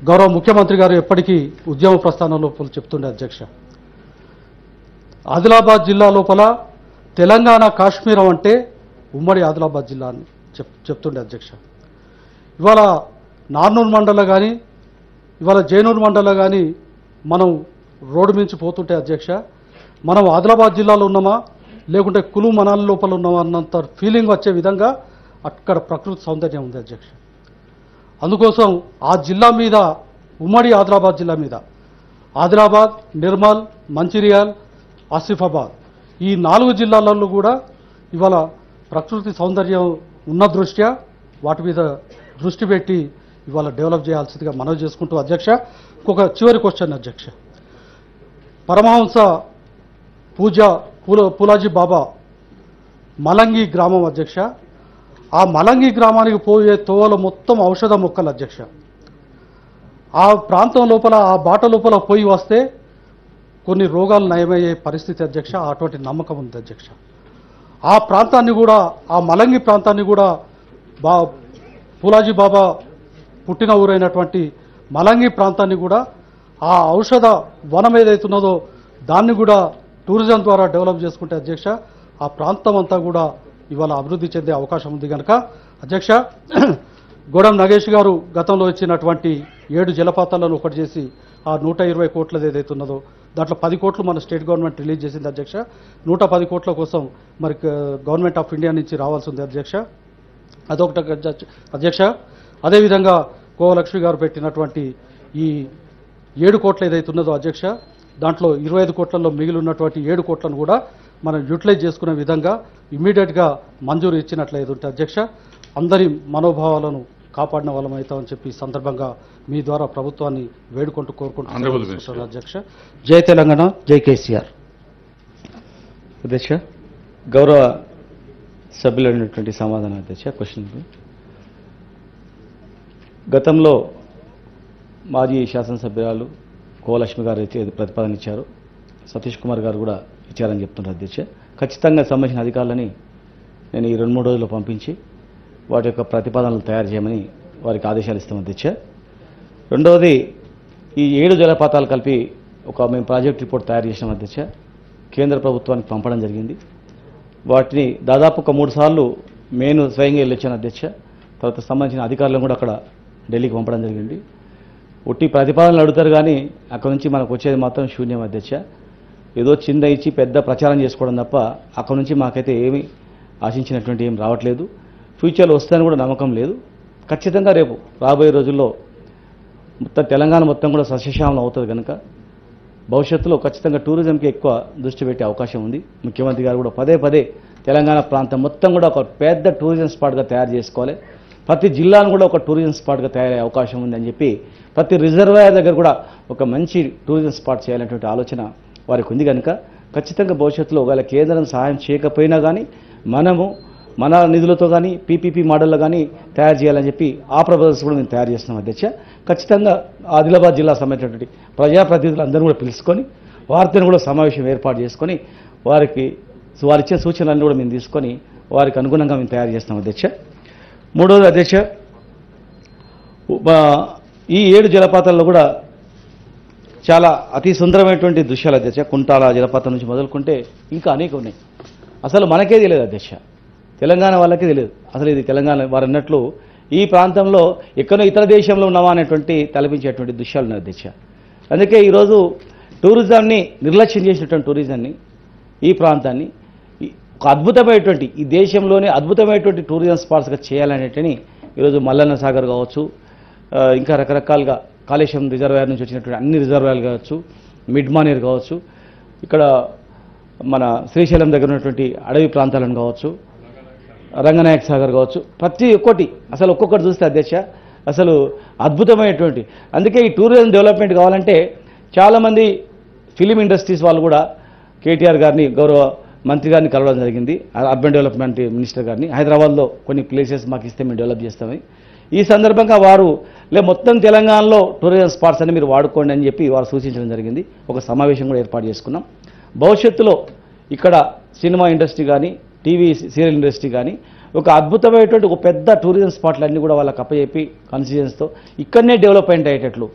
గౌరవ ముఖ్యమంత్రి గారు ఎప్పటికీ ఉద్యమ ప్రస్థానం లోపల చెప్తుండే అధ్యక్ష ఆదిలాబాద్ జిల్లా లోపల తెలంగాణ కాశ్మీరం అంటే ఉమ్మడి ఆదిలాబాద్ జిల్లా అని చెప్తుండే అధ్యక్ష ఇవాళ నార్నూర్ మండలంలో కానీ ఇవాళ జైనూర్ మండలంలో కానీ మనం రోడ్డు మించి పోతుంటే అధ్యక్ష మనం ఆదిలాబాద్ జిల్లాలో ఉన్నామా లేకుంటే కులు మనాల లోపల ఉన్నామా అన్నంత ఫీలింగ్ వచ్చే విధంగా అక్కడ ప్రకృతి సౌందర్యం ఉంది అధ్యక్ష అందుకోసం ఆ జిల్లా మీద ఉమ్మడి ఆదిలాబాద్ జిల్లా మీద ఆదిలాబాద్ నిర్మల్ మంచిర్యాల్ ఆసిఫాబాద్ ఈ 4 జిల్లాలలో కూడా ఇవాళ ప్రకృతి సౌందర్యం ఉన్న దృష్ట్యా వాటి మీద దృష్టి పెట్టి ఇవాళ డెవలప్ చేయాల్సిందిగా మనవి చేసుకుంటూ అధ్యక్ష ఒక చివరి క్వశ్చన్ అధ్యక్ష పరమహంస పూలాజీ బాబా మలంగి గ్రామం అధ్యక్ష ఆ మలంగి గ్రామానికి పోయే తోవలో మొత్తం ఔషధ మొక్కలు అధ్యక్ష ఆ ప్రాంతం లోపల ఆ బాట లోపల పోయి వస్తే కొన్ని రోగాలు నయమయ్యే పరిస్థితి అధ్యక్ష అటువంటి నమ్మకం ఉంది అధ్యక్ష ఆ ప్రాంతాన్ని కూడా ఆ మలంగి ప్రాంతాన్ని కూడా పూలాజీ బాబా పుట్టిన ఊరైనటువంటి మలంగి ప్రాంతాన్ని కూడా ఆ ఔషధ వనం ఏదైతున్నదో దాన్ని కూడా టూరిజం ద్వారా డెవలప్ చేసుకుంటే అధ్యక్ష ఆ ప్రాంతం అంతా కూడా ఇవాళ అభివృద్ధి చెందే అవకాశం ఉంది కనుక అధ్యక్ష గోడం నగేష్ గారు గతంలో ఇచ్చినటువంటి 7 జలపాతాలను ఒకటి చేసి ఆ 120 కోట్లది ఏదైతున్నదో దాంట్లో 10 కోట్లు మన స్టేట్ గవర్నమెంట్ రిలీజ్ చేసింది అధ్యక్ష. 110 కోట్ల కోసం మరి గవర్నమెంట్ ఆఫ్ ఇండియా నుంచి రావాల్సి ఉంది అధ్యక్ష. అదొకటి అధ్యక్ష. అదేవిధంగా కోవలక్ష్మి గారు పెట్టినటువంటి ఈ 7 కోట్ల ఏదైతున్నదో అధ్యక్ష దాంట్లో 25 కోట్లలో మిగిలి ఉన్నటువంటి 7 కోట్లను కూడా మనం యూటిలైజ్ చేసుకునే విధంగా ఇమ్మీడియట్గా మంజూరు ఇచ్చినట్లయితే ఉంటే అధ్యక్ష అందరి మనోభావాలను కాపాడిన వాళ్ళం అవుతామని చెప్పి ఈ సందర్భంగా మీ ద్వారా ప్రభుత్వాన్ని వేడుకుంటూ కోరుకుంటున్నాను అధ్యక్ష. జై తెలంగాణ, జై కేసీఆర్. అధ్యక్ష గౌరవ సభ్యులు అడిగినటువంటి సమాధానం అధ్యక్ష. క్వశ్చన్ గతంలో మాజీ శాసనసభ్యురాలు కోలక్ష్మి గారు అయితే ప్రతిపాదన ఇచ్చారు, సతీష్ కుమార్ గారు కూడా ఇచ్చారని చెప్తున్నారు అధ్యక్ష. ఖచ్చితంగా సంబంధించిన అధికారులని నేను ఈ 2-3 రోజుల్లో పంపించి వాటి యొక్క ప్రతిపాదనలు తయారు చేయమని వారికి ఆదేశాలు ఇస్తాం అధ్యక్ష. రెండవది ఈ 7 జలపాతాలు కలిపి మేము ప్రాజెక్ట్ రిపోర్ట్ తయారు చేసినాం అధ్యక్ష. కేంద్ర ప్రభుత్వానికి పంపడం జరిగింది. వాటిని దాదాపు ఒక 3 సార్లు నేను స్వయంగా వెళ్ళొచ్చాను అధ్యక్ష. తర్వాత సంబంధించిన అధికారులను కూడా అక్కడ ఢిల్లీకి పంపడం జరిగింది. ఒట్టి ప్రతిపాదనలు అడుగుతారు కానీ అక్కడ నుంచి మనకు వచ్చేది మాత్రం శూన్యం అధ్యక్ష. ఏదో చిన్న ఇచ్చి పెద్ద ప్రచారం చేసుకోవడం తప్ప అక్కడ నుంచి మాకైతే ఏమీ ఆశించినటువంటి ఏం రావట్లేదు. ఫ్యూచర్లో వస్తాయని కూడా నమ్మకం లేదు. ఖచ్చితంగా రేపు రాబోయే రోజుల్లో మొత్తం తెలంగాణ మొత్తం కూడా సస్యశ్యామలం అవుతుంది కనుక భవిష్యత్తులో ఖచ్చితంగా టూరిజంకి ఎక్కువ దృష్టి పెట్టే అవకాశం ఉంది. ముఖ్యమంత్రి గారు కూడా పదే పదే తెలంగాణ ప్రాంతం మొత్తం కూడా ఒక పెద్ద టూరిజం స్పాట్గా తయారు చేసుకోవాలి, ప్రతి జిల్లాను కూడా ఒక టూరిజం స్పాట్గా తయారయ్యే అవకాశం ఉందని చెప్పి ప్రతి రిజర్వాయర్ దగ్గర కూడా ఒక మంచి టూరిజం స్పాట్ చేయాలనేటువంటి ఆలోచన వారికి ఉంది కనుక ఖచ్చితంగా భవిష్యత్తులో ఒకవేళ కేంద్రం సహాయం చేయకపోయినా కానీ మనము మన నిధులతో కానీ పీపీపీ మోడల్లో కానీ తయారు చేయాలని చెప్పి ఆ ప్రపోజల్స్ కూడా మేము తయారు చేస్తున్నాం అధ్యక్ష. ఖచ్చితంగా ఆదిలాబాద్ జిల్లా సంబంధించినటువంటి ప్రజాప్రతినిధులందరూ కూడా పిలుచుకొని వారితో కూడా సమావేశం ఏర్పాటు చేసుకొని వారిచ్చే సూచనలన్నీ కూడా మేము తీసుకొని వారికి అనుగుణంగా మేము తయారు చేస్తాం అధ్యక్ష. మూడవది అధ్యక్ష, ఈ 7 జలపాతాల్లో కూడా చాలా అతి సుందరమైనటువంటి దృశ్యాలు అధ్యక్ష. కుంటాల జలపాతం నుంచి మొదలుకుంటే ఇంకా అనేక ఉన్నాయి. అసలు మనకే తెలియదు అధ్యక్ష, తెలంగాణ వాళ్ళకే తెలియదు అసలు ఇది తెలంగాణ. వారు అన్నట్లు ఈ ప్రాంతంలో ఎక్కడో ఇతర దేశంలో ఉన్నామా అనేటువంటి తలపించేటువంటి దృశ్యాలు ఉన్నాయి అధ్యక్ష. అందుకే ఈరోజు టూరిజాన్ని నిర్లక్ష్యం చేసినటువంటి టూరిజాన్ని ఈ ప్రాంతాన్ని ఒక అద్భుతమైనటువంటి ఈ దేశంలోనే అద్భుతమైనటువంటి టూరిజం స్పాట్స్గా చేయాలనేటని ఈరోజు మల్లన్న సాగర్ కావచ్చు, ఇంకా రకరకాలుగా కాళేశ్వరం రిజర్వాయర్ నుంచి వచ్చినటువంటి అన్ని రిజర్వాయర్లు కావచ్చు, మిడ్ మానేర్ కావచ్చు, ఇక్కడ మన శ్రీశైలం దగ్గర ఉన్నటువంటి అడవి ప్రాంతాలను కావచ్చు, రంగనాయక సాగర్ కావచ్చు, ప్రతి ఒక్కటి అసలు ఒక్కొక్కటి చూస్తే అధ్యక్ష అసలు అద్భుతమైనటువంటి. అందుకే ఈ టూరిజం డెవలప్మెంట్ కావాలంటే చాలామంది ఫిలిం ఇండస్ట్రీస్ వాళ్ళు కూడా కేటీఆర్ గారిని గౌరవ మంత్రి గారిని కలవడం జరిగింది, అర్బన్ డెవలప్మెంట్ మినిస్టర్ గారిని. హైదరాబాద్లో కొన్ని ప్లేసెస్ మాకు ఇస్తే మేము డెవలప్ చేస్తామని. ఈ సందర్భంగా వారు మొత్తం తెలంగాణలో టూరిజం స్పాట్స్ అని మీరు వాడుకోండి అని చెప్పి వారు సూచించడం జరిగింది. ఒక సమావేశం కూడా ఏర్పాటు చేసుకున్నాం. భవిష్యత్తులో ఇక్కడ సినిమా ఇండస్ట్రీ కానీ టీవీ సీరియల్ ఇండస్ట్రీ కానీ ఒక అద్భుతమైనటువంటి ఒక పెద్ద టూరిజం స్పాట్లన్నీ కూడా వాళ్ళకి అప్పచెప్పి కాన్స్టిట్యూయన్స్తో ఇక్కడనే డెవలప్మెంట్ అయ్యేటట్లు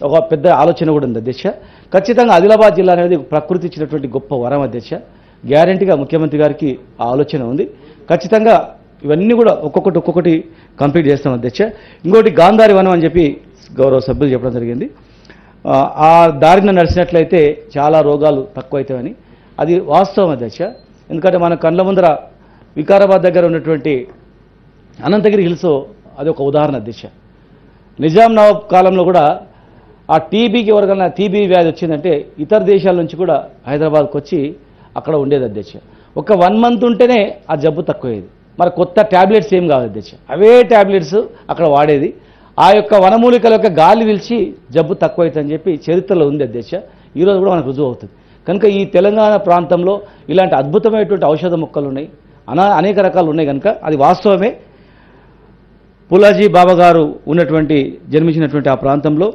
ఒక పెద్ద ఆలోచన కూడా ఉంది అధ్యక్ష. ఖచ్చితంగా ఆదిలాబాద్ జిల్లా అనేది ప్రకృతి ఇచ్చినటువంటి గొప్ప వరం అధ్యక్ష. గ్యారంటీగా ముఖ్యమంత్రి గారికి ఆ ఆలోచన ఉంది. ఖచ్చితంగా ఇవన్నీ కూడా ఒక్కొక్కటి కంప్లీట్ చేస్తాం అధ్యక్ష. ఇంకోటి గాంధారి వనం అని చెప్పి గౌరవ సభ్యులు చెప్పడం జరిగింది. ఆ దారిన నడిచినట్లయితే చాలా రోగాలు తక్కువైతాయని అది వాస్తవం అధ్యక్ష. ఎందుకంటే మన కళ్ళ ముందర వికారాబాద్ దగ్గర ఉన్నటువంటి అనంతగిరి హిల్స్ అది ఒక ఉదాహరణ అధ్యక్ష. నిజాం నవాబ్ కాలంలో కూడా ఆ టీబీకి ఎవరికైనా టీబీ వ్యాధి వచ్చిందంటే ఇతర దేశాల నుంచి కూడా హైదరాబాద్కి వచ్చి అక్కడ ఉండేది అధ్యక్ష. ఒక 1 మంత్ ఉంటేనే ఆ జబ్బు తక్కువయ్యేది. మరి కొత్త ట్యాబ్లెట్స్ ఏం కాదు అధ్యక్ష, అవే ట్యాబ్లెట్స్ అక్కడ వాడేది. ఆ యొక్క వనమూలికల యొక్క గాలి పిలిచి జబ్బు తక్కువైతుందని చెప్పి చరిత్రలో ఉంది అధ్యక్ష. ఈరోజు కూడా మనకు రుజువు అవుతుంది. కనుక ఈ తెలంగాణ ప్రాంతంలో ఇలాంటి అద్భుతమైనటువంటి ఔషధ మొక్కలు ఉన్నాయి, అనేక రకాలు ఉన్నాయి. కనుక అది వాస్తవమే. పులాజీ బాబా గారు జన్మించినటువంటి ఆ ప్రాంతంలో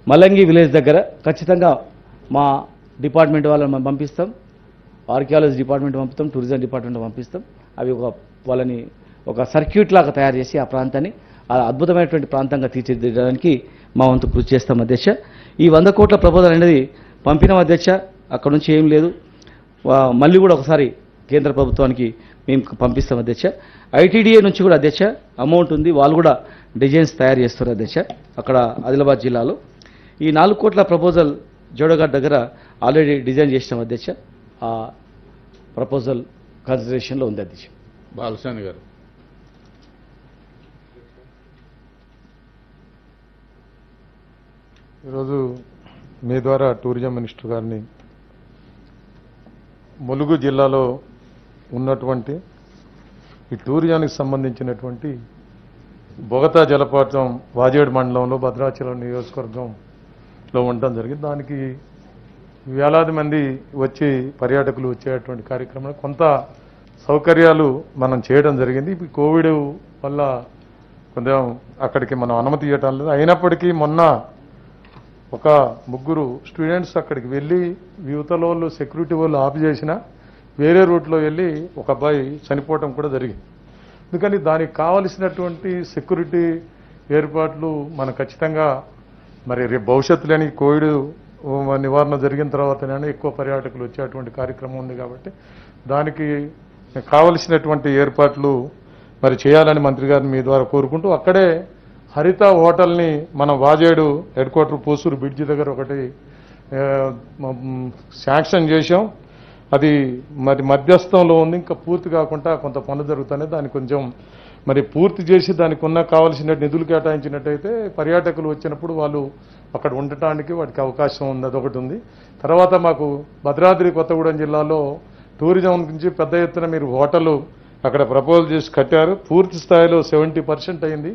మలంగి విలేజ్ దగ్గర ఖచ్చితంగా మా డిపార్ట్మెంట్ వాళ్ళని మనం పంపిస్తాం, ఆర్కియాలజీ డిపార్ట్మెంట్ పంపిస్తాం, టూరిజం డిపార్ట్మెంట్ పంపిస్తాం. అవి వాళ్ళని ఒక సర్క్యూట్ లాగా తయారు చేసి ఆ ప్రాంతాన్ని అద్భుతమైనటువంటి ప్రాంతంగా తీర్చిదిద్దడానికి మా వంతు కృషి చేస్తాం అధ్యక్ష. ఈ 100 కోట్ల ప్రపోజల్ అనేది పంపినాం అధ్యక్ష. అక్కడ నుంచి ఏం లేదు. మళ్ళీ కూడా ఒకసారి కేంద్ర ప్రభుత్వానికి మేము పంపిస్తాం అధ్యక్ష. ఐటీడీఏ నుంచి కూడా అధ్యక్ష అమౌంట్ ఉంది. వాళ్ళు కూడా డిజైన్స్ తయారు చేస్తారు అధ్యక్ష అక్కడ ఆదిలాబాద్ జిల్లాలో. ఈ 4 కోట్ల ప్రపోజల్ జోడఘాట్ దగ్గర ఆల్రెడీ డిజైన్ చేసినాం అధ్యక్ష. ఆ ప్రపోజల్ కన్సిడరేషన్లో ఉంది అధ్యక్ష. బాలసాని గారు. ఈరోజు మీ ద్వారా టూరిజం మినిస్టర్ గారిని ములుగు జిల్లాలో ఉన్నటువంటి ఈ టూరిజానికి సంబంధించినటువంటి బొగతా జలపాతం వాజేడు మండలంలో భద్రాచలం నియోజకవర్గంలో ఉండడం జరిగింది. దానికి వేలాది మంది వచ్చి పర్యాటకులు వచ్చేటువంటి కార్యక్రమంలో కొంత సౌకర్యాలు మనం చేయడం జరిగింది. ఇప్పుడు కోవిడ్ వల్ల కొంచెం అక్కడికి మనం అనుమతి ఇవ్వటం లేదు. అయినప్పటికీ మొన్న ఒక 3 స్టూడెంట్స్ అక్కడికి వెళ్ళి యువతల వాళ్ళు సెక్యూరిటీ వాళ్ళు ఆఫ్ చేసిన వేరే రూట్లో వెళ్ళి ఒక అబ్బాయి చనిపోవటం కూడా జరిగింది. అందుకని దానికి కావలసినటువంటి సెక్యూరిటీ ఏర్పాట్లు మనం ఖచ్చితంగా మరి రేపు భవిష్యత్తులోని కోవిడ్ నివారణ జరిగిన తర్వాతనే ఎక్కువ పర్యాటకులు వచ్చేటువంటి కార్యక్రమం ఉంది కాబట్టి దానికి కావలసినటువంటి ఏర్పాట్లు మరి చేయాలని మంత్రి గారిని మీ ద్వారా కోరుకుంటూ అక్కడే హరిత హోటల్ని మనం Vajedu head quarter Pusuru bridge దగ్గర ఒకటి శాంక్షన్ చేశాం. అది మరి మధ్యస్థంలో ఉంది, ఇంకా పూర్తి కాకుండా కొంత పనులు జరుగుతున్నాయి. దాన్ని కొంచెం మరి పూర్తి చేసి దానికి ఉన్న కావాల్సిన నిధులు కేటాయించినట్టయితే పర్యాటకులు వచ్చినప్పుడు వాళ్ళు అక్కడ ఉండటానికి వాటికి అవకాశం ఉంది. అదొకటి ఉంది. తర్వాత మాకు భద్రాద్రి కొత్తగూడెం జిల్లాలో టూరిజం నుంచి పెద్ద ఎత్తున మీరు హోటల్ అక్కడ ప్రపోజల్ చేసి కట్టారు. పూర్తి స్థాయిలో 70% అయింది.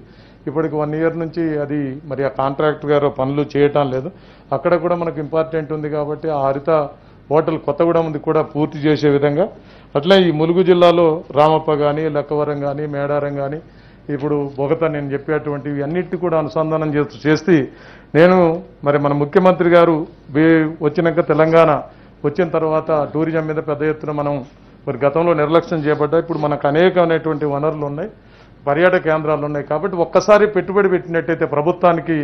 ఇప్పటికి 1 ఇయర్ నుంచి అది మరి ఆ కాంట్రాక్టర్ గారు పనులు చేయటం లేదు. అక్కడ కూడా మనకు ఇంపార్టెంట్ ఉంది కాబట్టి ఆ హరిత హోటల్ కొత్తగూడెం కూడా పూర్తి చేసే విధంగా అట్లా ఈ ములుగు జిల్లాలో రామప్ప కానీ లక్కవరం కానీ మేడారం కానీ ఇప్పుడు బొగత నేను చెప్పేటువంటివి అన్నిటి కూడా అనుసంధానం చేస్తే నేను మరి మన ముఖ్యమంత్రి గారు వచ్చినాక తెలంగాణ వచ్చిన తర్వాత టూరిజం మీద పెద్ద ఎత్తున మనం మరి గతంలో నిర్లక్ష్యం చేపడ్డా ఇప్పుడు మనకు అనేకమైనటువంటి వనరులు ఉన్నాయి, పర్యాటక కేంద్రాలు ఉన్నాయి. కాబట్టి ఒక్కసారి పెట్టుబడి పెట్టినట్టయితే ప్రభుత్వానికి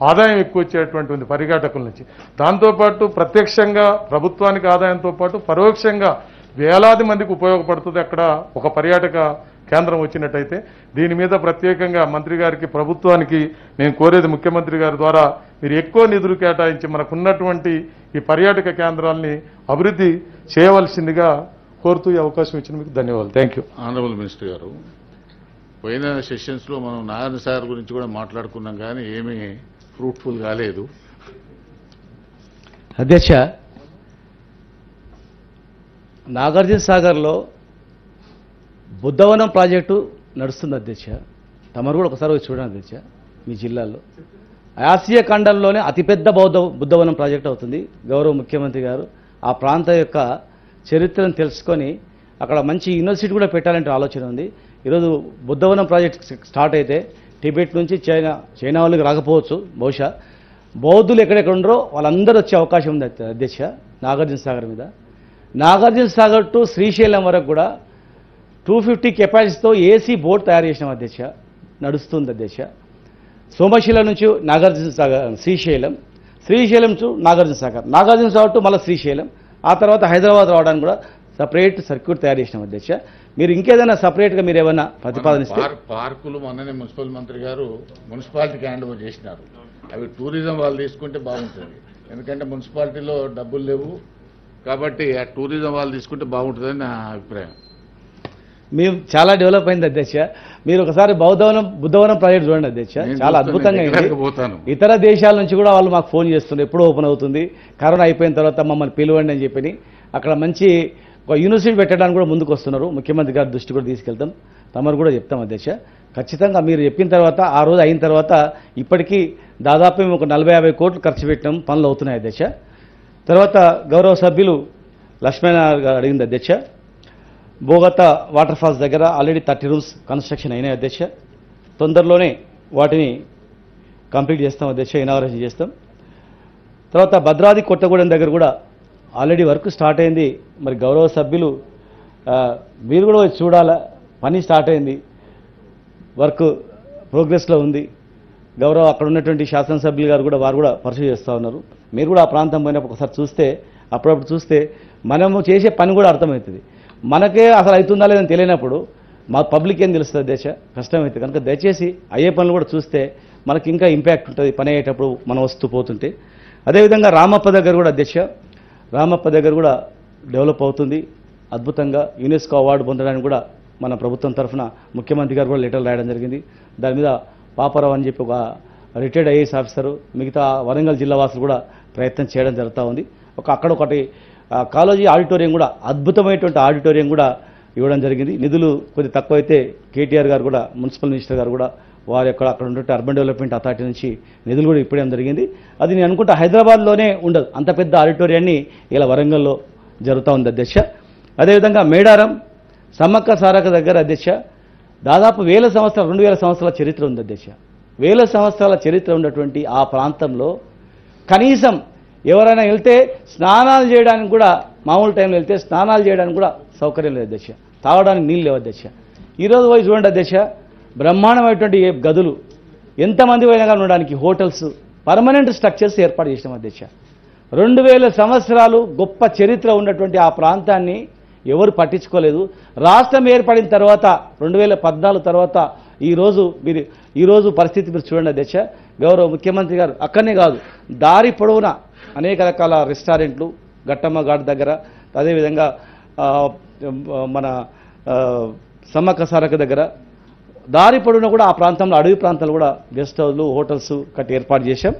ఆదాయం ఎక్కువ వచ్చేటువంటి ఉంది పర్యాటకుల నుంచి. దాంతోపాటు ప్రత్యక్షంగా ప్రభుత్వానికి ఆదాయంతో పాటు పరోక్షంగా వేలాది మందికి ఉపయోగపడుతుంది అక్కడ ఒక పర్యాటక కేంద్రం వచ్చినట్టయితే. దీని మీద ప్రత్యేకంగా మంత్రి గారికి ప్రభుత్వానికి నేను కోరేది ముఖ్యమంత్రి గారి ద్వారా మీరు ఎక్కువ నిధులు కేటాయించి మనకున్నటువంటి ఈ పర్యాటక కేంద్రాలని అభివృద్ధి చేయవలసిందిగా కోరుతూ ఈ అవకాశం ఇచ్చిన మీకు ధన్యవాదాలు. Thank you. ఆనరబుల్ మినిస్టర్ గారు, పోయిన సెషన్స్లో మనం నాగార్జున సాగర్ గురించి కూడా మాట్లాడుకున్నాం కానీ ఏమీ ఫ్రూట్ఫుల్ కాలేదు. అధ్యక్ష, నాగార్జున సాగర్లో బుద్ధవనం ప్రాజెక్టు నడుస్తుంది అధ్యక్ష. తమరు కూడా ఒకసారి వచ్చి చూడండి అధ్యక్ష. మీ జిల్లాలో ఆసియా ఖండంలోనే అతిపెద్ద బుద్ధవనం ప్రాజెక్టు అవుతుంది. గౌరవ ముఖ్యమంత్రి గారు ఆ ప్రాంతం యొక్క చరిత్రను తెలుసుకొని అక్కడ మంచి యూనివర్సిటీ కూడా పెట్టాలంటే ఆలోచన ఉంది. ఈరోజు బుద్ధవనం ప్రాజెక్ట్ స్టార్ట్ అయితే టిబెట్ నుంచి చైనా వాళ్ళకి రాకపోవచ్చు, బహుశా బౌద్ధులు ఎక్కడెక్కడ ఉండరో వాళ్ళందరూ వచ్చే అవకాశం ఉంది అధ్యక్ష నాగార్జున సాగర్ మీద. నాగార్జున సాగర్ టు శ్రీశైలం వరకు కూడా 250 కెపాసిటీతో ఏసీ బోట్ తయారు చేసినాం అధ్యక్ష. నడుస్తుంది అధ్యక్ష. సోమశిల నుంచి నాగార్జున సాగర్ శ్రీశైలం టు నాగార్జున సాగర్ టు మళ్ళీ శ్రీశైలం, ఆ తర్వాత హైదరాబాద్ రావడానికి కూడా సపరేట్ సర్క్యూట్ తయారు చేసినాం అధ్యక్ష. మీరు ఇంకేదైనా సపరేట్గా మీరు ఏమైనా ప్రతిపాదనిస్తే. పార్కులు మొన్ననే మున్సిపల్ మంత్రి గారు మున్సిపాలిటీకి హ్యాండ్ ఓవర్ చేసినారు. అవి టూరిజం వాళ్ళు తీసుకుంటే బాగుంటుంది. ఎందుకంటే మున్సిపాలిటీలో డబ్బులు లేవు కాబట్టి ఆ టూరిజం వాళ్ళు తీసుకుంటే బాగుంటుందని నా అభిప్రాయం. మేము చాలా డెవలప్ అయింది అధ్యక్ష. మీరు ఒకసారి బుద్ధవనం ప్రాజెక్ట్ చూడండి అధ్యక్ష, చాలా అద్భుతంగా అయింది. ఇతర దేశాల నుంచి కూడా వాళ్ళు మాకు ఫోన్ చేస్తున్నారు, ఎప్పుడు ఓపెన్ అవుతుంది, కరోనా అయిపోయిన తర్వాత మమ్మల్ని పిలవండి అని చెప్పి. అక్కడ మంచి ఒక యూనివర్సిటీ పెట్టడానికి కూడా ముందుకు వస్తున్నారు. ముఖ్యమంత్రి గారి దృష్టి కూడా తీసుకెళ్తాం, తమరు కూడా చెప్తాం అధ్యక్ష. ఖచ్చితంగా మీరు చెప్పిన తర్వాత ఆ రోజు అయిన తర్వాత ఇప్పటికీ దాదాపు మేము ఒక 40-50 కోట్లు ఖర్చు పెట్టినాం, పనులు అవుతున్నాయి అధ్యక్ష. తర్వాత గౌరవ సభ్యులు లక్ష్మీనారాయణ గారు అడిగింది అధ్యక్ష, బోగత వాటర్ ఫాల్స్ దగ్గర ఆల్రెడీ 30 రూమ్స్ కన్స్ట్రక్షన్ అయినాయి అధ్యక్ష. తొందరలోనే వాటిని కంప్లీట్ చేస్తాం అధ్యక్ష, ఇనాగరేషన్ చేస్తాం. తర్వాత భద్రాద్రి కొత్తగూడెం దగ్గర కూడా ఆల్రెడీ వర్క్ స్టార్ట్ అయింది. మరి గౌరవ సభ్యులు మీరు కూడా చూడాలా, పని స్టార్ట్ అయింది, వర్క్ ప్రోగ్రెస్లో ఉంది. గౌరవ అక్కడ ఉన్నటువంటి శాసనసభ్యులు గారు కూడా వారు కూడా పరిశీలి చేస్తూ ఉన్నారు. మీరు కూడా ఆ ప్రాంతం పోయినప్పుడు ఒకసారి చూస్తే అప్పుడప్పుడు చూస్తే మనము చేసే పని కూడా అర్థమవుతుంది. మనకే అసలు అవుతుందా లేదని తెలియనప్పుడు మా పబ్లిక్ ఏం తెలుస్తుంది దేశ కష్టమవుతుంది. కనుక దయచేసి అయ్యే పనులు కూడా చూస్తే మనకి ఇంకా ఇంపాక్ట్ ఉంటుంది పని అయ్యేటప్పుడు మనం వస్తూ పోతుంటే. అదేవిధంగా రామప్ప దగ్గర కూడా అధ్యక్ష రామప్ప దగ్గర కూడా డెవలప్ అవుతుంది అద్భుతంగా. యునెస్కో అవార్డు పొందడానికి కూడా మన ప్రభుత్వం తరఫున ముఖ్యమంత్రి గారు కూడా లెటర్ రాయడం జరిగింది. దాని మీద పాపారావు అని చెప్పి ఒక రిటైర్డ్ ఐఏఎస్ ఆఫీసరు మిగతా వరంగల్ జిల్లా వాసులు కూడా ప్రయత్నం చేయడం జరుగుతూ ఉంది. అక్కడ ఒకటి కాలేజీ ఆడిటోరియం కూడా అద్భుతమైనటువంటి ఆడిటోరియం కూడా ఇవ్వడం జరిగింది. నిధులు కొద్ది తక్కువైతే కేటీఆర్ గారు కూడా మున్సిపల్ మినిస్టర్ గారు కూడా వారి యొక్క అక్కడ ఉన్నటువంటి అర్బన్ డెవలప్మెంట్ అథారిటీ నుంచి నిధులు కూడా ఇప్పడం జరిగింది. అది నేను అనుకుంటా హైదరాబాద్లోనే ఉండదు అంత పెద్ద ఆడిటోరియాన్ని ఇలా వరంగల్లో జరుగుతూ ఉంది అధ్యక్ష. అదేవిధంగా మేడారం సమ్మక్క సారక్క దగ్గర అధ్యక్ష దాదాపు 2000 సంవత్సరాల చరిత్ర ఉంది అధ్యక్ష. 1000 సంవత్సరాల చరిత్ర ఉన్నటువంటి ఆ ప్రాంతంలో కనీసం ఎవరైనా వెళ్తే స్నానాలు చేయడానికి కూడా మామూలు టైంలో వెళ్తే స్నానాలు చేయడానికి కూడా సౌకర్యం లేదు అధ్యక్ష. తాగడానికి నీళ్ళు లేవు అధ్యక్ష. ఈరోజు పోయి చూడండి అధ్యక్ష బ్రహ్మాండమైనటువంటి గదులు ఎంతమంది పోయినా కానీ ఉండడానికి హోటల్స్ పర్మనెంట్ స్ట్రక్చర్స్ ఏర్పాటు చేసినాం అధ్యక్ష. 2000 సంవత్సరాలు గొప్ప చరిత్ర ఉన్నటువంటి ఆ ప్రాంతాన్ని ఎవరు పట్టించుకోలేదు. రాష్ట్రం ఏర్పడిన తర్వాత 2014 తర్వాత ఈరోజు పరిస్థితి మీరు చూడండి అధ్యక్ష. గౌరవ ముఖ్యమంత్రి గారు అక్కడనే కాదు దారి పొడవునా అనేక రకాల రెస్టారెంట్లు గట్టమ్మ ఘాట్ దగ్గర అదేవిధంగా మన సమ్మక్క సారక్క దగ్గర దారి పొడవునా కూడా ఆ ప్రాంతంలో అడవి ప్రాంతాలు కూడా గెస్ట్ హౌస్లు హోటల్స్ కట్టి ఏర్పాటు చేశాం.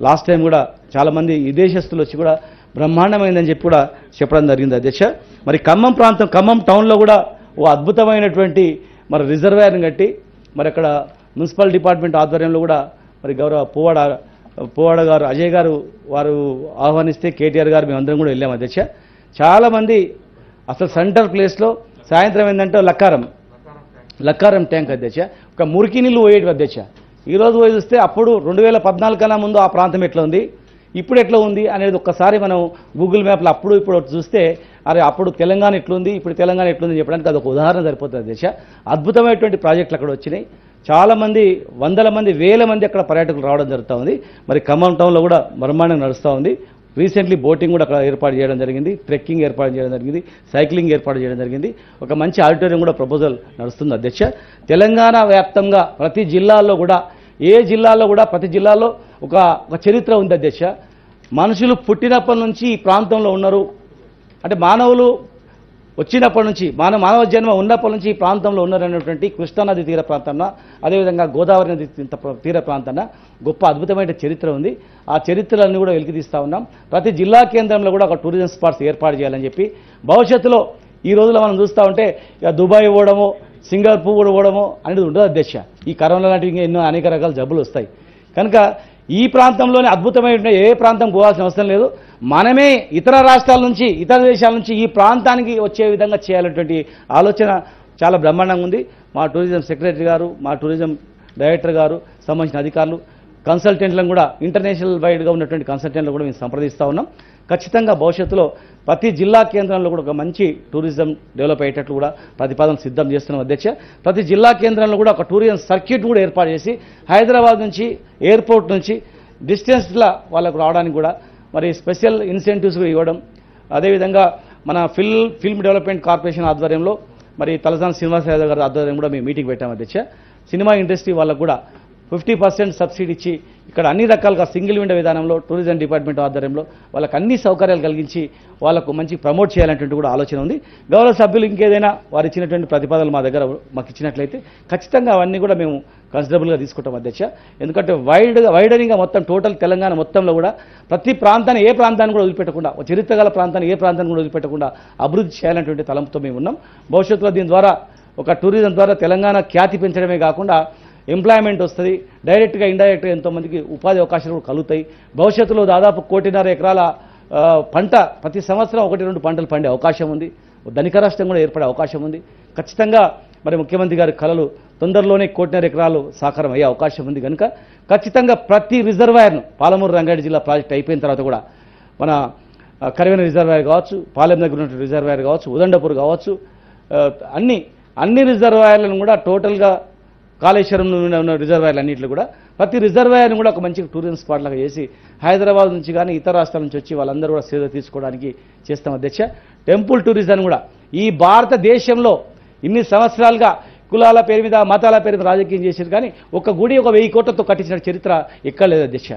లాస్ట్ టైం కూడా చాలామంది విదేశస్తులు వచ్చి కూడా బ్రహ్మాండమైందని చెప్పి కూడా చెప్పడం జరిగింది అధ్యక్ష. మరి ఖమ్మం టౌన్లో కూడా ఓ అద్భుతమైనటువంటి మరి రిజర్వాయర్ని కట్టి మరి అక్కడ మున్సిపల్ డిపార్ట్మెంట్ ఆధ్వర్యంలో కూడా మరి గౌరవ పువ్వాడ గారు అజయ్ గారు వారు ఆహ్వానిస్తే కేటీఆర్ గారు మేమందరం కూడా వెళ్ళాము అధ్యక్ష. చాలామంది అసలు సెంటర్ ప్లేస్లో సాయంత్రం ఏంటంటే లక్కారం ట్యాంక్ అధ్యక్ష ఒక మురికి నీళ్ళు పోయేటి అధ్యక్ష. ఈరోజు పోయి చూస్తే అప్పుడు 2014 కన్నా ముందు ఆ ప్రాంతం ఎట్లా ఉంది ఇప్పుడు ఎట్లా ఉంది అనేది ఒక్కసారి మనం గూగుల్ మ్యాప్లో ఇప్పుడు చూస్తే అరే అప్పుడు తెలంగాణ ఎట్లుంది ఇప్పుడు తెలంగాణ ఎట్లుంది చెప్పడానికి అది ఒక ఉదాహరణ సరిపోతుంది దేశ. అద్భుతమైనటువంటి ప్రాజెక్టులు అక్కడ వచ్చినాయి. చాలామంది వందల మంది వేల మంది అక్కడ పర్యాటకులు రావడం జరుగుతూ ఉంది. మరి ఖమ్మం టౌన్లో కూడా బ్రహ్మాండంగా నడుస్తూ ఉంది. రీసెంట్లీ బోటింగ్ కూడా అక్కడ ఏర్పాటు చేయడం జరిగింది, ట్రెక్కింగ్ ఏర్పాటు చేయడం జరిగింది, సైక్లింగ్ ఏర్పాటు చేయడం జరిగింది. ఒక మంచి ఆడిటోరియం కూడా ప్రపోజల్ నడుస్తుంది అధ్యక్ష. తెలంగాణ వ్యాప్తంగా ప్రతి జిల్లాలో కూడా ప్రతి జిల్లాలో ఒక చరిత్ర ఉంది అధ్యక్ష. మనుషులు పుట్టినప్పటి నుంచి ఈ ప్రాంతంలో ఉన్నారు అంటే మానవులు వచ్చినప్పటి నుంచి మానవ జన్మ ఉన్నప్పటి నుంచి ఈ ప్రాంతంలో ఉన్నారనేటువంటి కృష్ణానది తీర ప్రాంతంలో అదేవిధంగా గోదావరి నది తీర ప్రాంతంలో గొప్ప అద్భుతమైన చరిత్ర ఉంది. ఆ చరిత్రలన్నీ కూడా వెలికి తీస్తూ ఉన్నాం. ప్రతి జిల్లా కేంద్రంలో కూడా ఒక టూరిజం స్పాట్స్ ఏర్పాటు చేయాలని చెప్పి భవిష్యత్తులో ఈ రోజుల్లో మనం చూస్తూ ఉంటే ఇక దుబాయ్ పోవడమో సింగపూర్ పోవడమో అనేది ఉండదు అధ్యక్ష. ఈ కరోనా లాంటివి ఎన్నో అనేక రకాల జబ్బులు వస్తాయి. కనుక ఈ ప్రాంతంలోనే అద్భుతమైన ఏ ప్రాంతం పోవాల్సిన అవసరం లేదు. మనమే ఇతర రాష్ట్రాల నుంచి ఇతర దేశాల నుంచి ఈ ప్రాంతానికి వచ్చే విధంగా చేయాలనేటువంటి ఆలోచన చాలా బ్రహ్మాండంగా ఉంది. మా టూరిజం సెక్రటరీ గారు మా టూరిజం డైరెక్టర్ గారు సంబంధించిన అధికారులు కన్సల్టెంట్లను కూడా ఇంటర్నేషనల్ వైడ్గా ఉన్నటువంటి కన్సల్టెంట్లు కూడా మేము సంప్రదిస్తూ ఉన్నాం. ఖచ్చితంగా భవిష్యత్తులో ప్రతి జిల్లా కేంద్రంలో కూడా ఒక మంచి టూరిజం డెవలప్ అయ్యేటట్లు కూడా ప్రతిపాదన సిద్ధం చేస్తున్నాం అధ్యక్ష. ప్రతి జిల్లా కేంద్రంలో కూడా ఒక టూరిజం సర్క్యూట్ కూడా ఏర్పాటు చేసి హైదరాబాద్ నుంచి ఎయిర్పోర్ట్ నుంచి డిస్టెన్స్లా వాళ్ళకు రావడానికి కూడా మరి స్పెషల్ ఇన్సెంటివ్స్ ఇవ్వడం. అదేవిధంగా మన ఫిల్మ్ డెవలప్మెంట్ కార్పొరేషన్ ఆధ్వర్యంలో మరి తలసాని శ్రీనివాస యాదవ్ గారి ఆధ్వర్యం కూడా మేము మీటింగ్ పెట్టాం అధ్యక్ష. సినిమా ఇండస్ట్రీ వాళ్ళకు కూడా 50% సబ్సిడీ ఇచ్చి ఇక్కడ అన్ని రకాలుగా సింగిల్ విండో విధానంలో టూరిజం డిపార్ట్మెంట్ ఆధ్వర్యంలో వాళ్ళకి అన్ని సౌకర్యాలు కలిగించి వాళ్ళకు మంచి ప్రమోట్ చేయాలంటే కూడా ఆలోచన ఉంది. గౌరవ సభ్యులు ఇంకేదైనా వారు ఇచ్చినటువంటి ప్రతిపాదనలు మా దగ్గర మాకు ఇచ్చినట్లయితే ఖచ్చితంగా అవన్నీ కూడా మేము కన్సిడరబుల్గా తీసుకుంటాం అధ్యక్ష. ఎందుకంటే వైడనింగ్గా మొత్తం టోటల్ తెలంగాణ మొత్తంలో కూడా ప్రతి ప్రాంతాన్ని ఏ ప్రాంతాన్ని కూడా వదిలిపెట్టకుండా చరిత్ర గల ప్రాంతాన్ని ఏ ప్రాంతాన్ని కూడా వదిలిపెట్టకుండా అభివృద్ధి చేయాలనేటువంటి తలంపుతో మేము ఉన్నాం. భవిష్యత్తులో దీని ద్వారా ఒక టూరిజం ద్వారా తెలంగాణ ఖ్యాతి పెంచడమే కాకుండా ఎంప్లాయ్మెంట్ వస్తుంది, డైరెక్ట్గా ఇండైరెక్ట్గా ఎంతోమందికి ఉపాధి అవకాశాలు కూడా కలుగుతాయి. భవిష్యత్తులో దాదాపు 1.5 ఎకరాల పంట ప్రతి సంవత్సరం 1-2 పంటలు పండే అవకాశం ఉంది. ధనిక రాష్ట్రం కూడా ఏర్పడే అవకాశం ఉంది. ఖచ్చితంగా మరి ముఖ్యమంత్రి గారి కలలు తొందరలోనే 1.5 ఎకరాలు సాకారం అయ్యే అవకాశం ఉంది. కనుక ఖచ్చితంగా ప్రతి రిజర్వాయర్ను పాలమూరు రంగారెడ్డి జిల్లా ప్రాజెక్ట్ అయిపోయిన తర్వాత కూడా మన కరివెన రిజర్వాయర్ కావచ్చు, పాలెం దగ్గర ఉన్నటువంటి రిజర్వాయర్ కావచ్చు, ఉదండపూర్ కావచ్చు, అన్ని రిజర్వాయర్లను కూడా టోటల్గా కాళేశ్వరంలో ఉన్న రిజర్వాయర్లు అన్నింటిలో కూడా ప్రతి రిజర్వాయర్ని కూడా ఒక మంచి టూరిజం స్పాట్ లాగా చేసి హైదరాబాద్ నుంచి కానీ ఇతర రాష్ట్రాల నుంచి వచ్చి వాళ్ళందరూ కూడా సేద తీసుకోవడానికి చేస్తాం అధ్యక్ష. టెంపుల్ టూరిజం కూడా ఈ భారతదేశంలో ఇన్ని సంవత్సరాలుగా కులాల పేరు మీద మతాల పేరు మీద రాజకీయం చేశారు కానీ ఒక గుడి ఒక 1000 కోట్లతో కట్టించిన చరిత్ర ఎక్కడ లేదు అధ్యక్ష.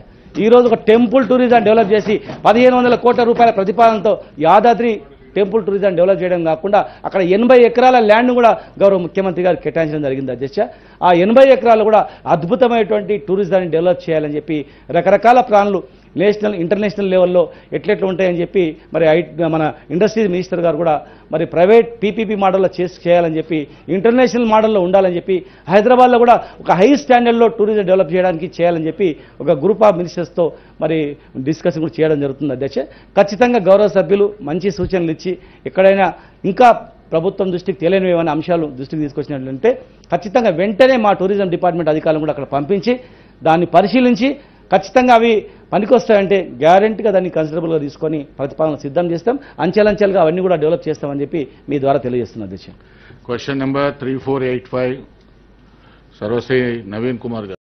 ఈరోజు ఒక టెంపుల్ టూరిజం డెవలప్ చేసి 1500 కోట్ల రూపాయల ప్రతిపాదనతో యాదాద్రి టెంపుల్ టూరిజం డెవలప్ చేయడం కాకుండా అక్కడ 80 ఎకరాల ల్యాండ్ కూడా గౌరవ ముఖ్యమంత్రి గారు కేటాయించడం జరిగింది అధ్యక్ష. ఆ 80 ఎకరాలు కూడా అద్భుతమైనటువంటి టూరిజాన్ని డెవలప్ చేయాలని చెప్పి రకరకాల ప్లాన్లు నేషనల్ ఇంటర్నేషనల్ లెవెల్లో ఎట్లెట్లు ఉంటాయని చెప్పి మరి మన ఇండస్ట్రీస్ మినిస్టర్ గారు కూడా మరి ప్రైవేట్ పీపీపీ మోడల్లో చేయాలని చెప్పి ఇంటర్నేషనల్ మోడల్లో ఉండాలని చెప్పి హైదరాబాద్లో కూడా ఒక హై స్టాండర్డ్లో టూరిజం డెవలప్ చేయడానికి చేయాలని చెప్పి ఒక గ్రూప్ ఆఫ్ మినిస్టర్స్తో మరి డిస్కషన్ కూడా చేయడం జరుగుతుంది అధ్యక్ష. ఖచ్చితంగా గౌరవ సభ్యులు మంచి సూచనలు ఇచ్చి ఎక్కడైనా ఇంకా ప్రభుత్వం దృష్టికి తెలియని ఏమైనా అంశాలు దృష్టికి తీసుకొచ్చినట్లంటే ఖచ్చితంగా వెంటనే మా టూరిజం డిపార్ట్మెంట్ అధికారులను కూడా అక్కడ పంపించి దాన్ని పరిశీలించి ఖచ్చితంగా అవి పనికొస్తాయంటే గ్యారెంటీగా దాన్ని కన్సిడరబుల్గా తీసుకొని ప్రతిపాదన సిద్ధం చేస్తాం. అంచెలంచెలుగా అవన్నీ కూడా డెవలప్ చేస్తామని చెప్పి మీ ద్వారా తెలియజేస్తున్నా అధ్యక్ష. క్వశ్చన్ నెంబర్ 3485 సర్వశ్రీ నవీన్ కుమార్ గారు.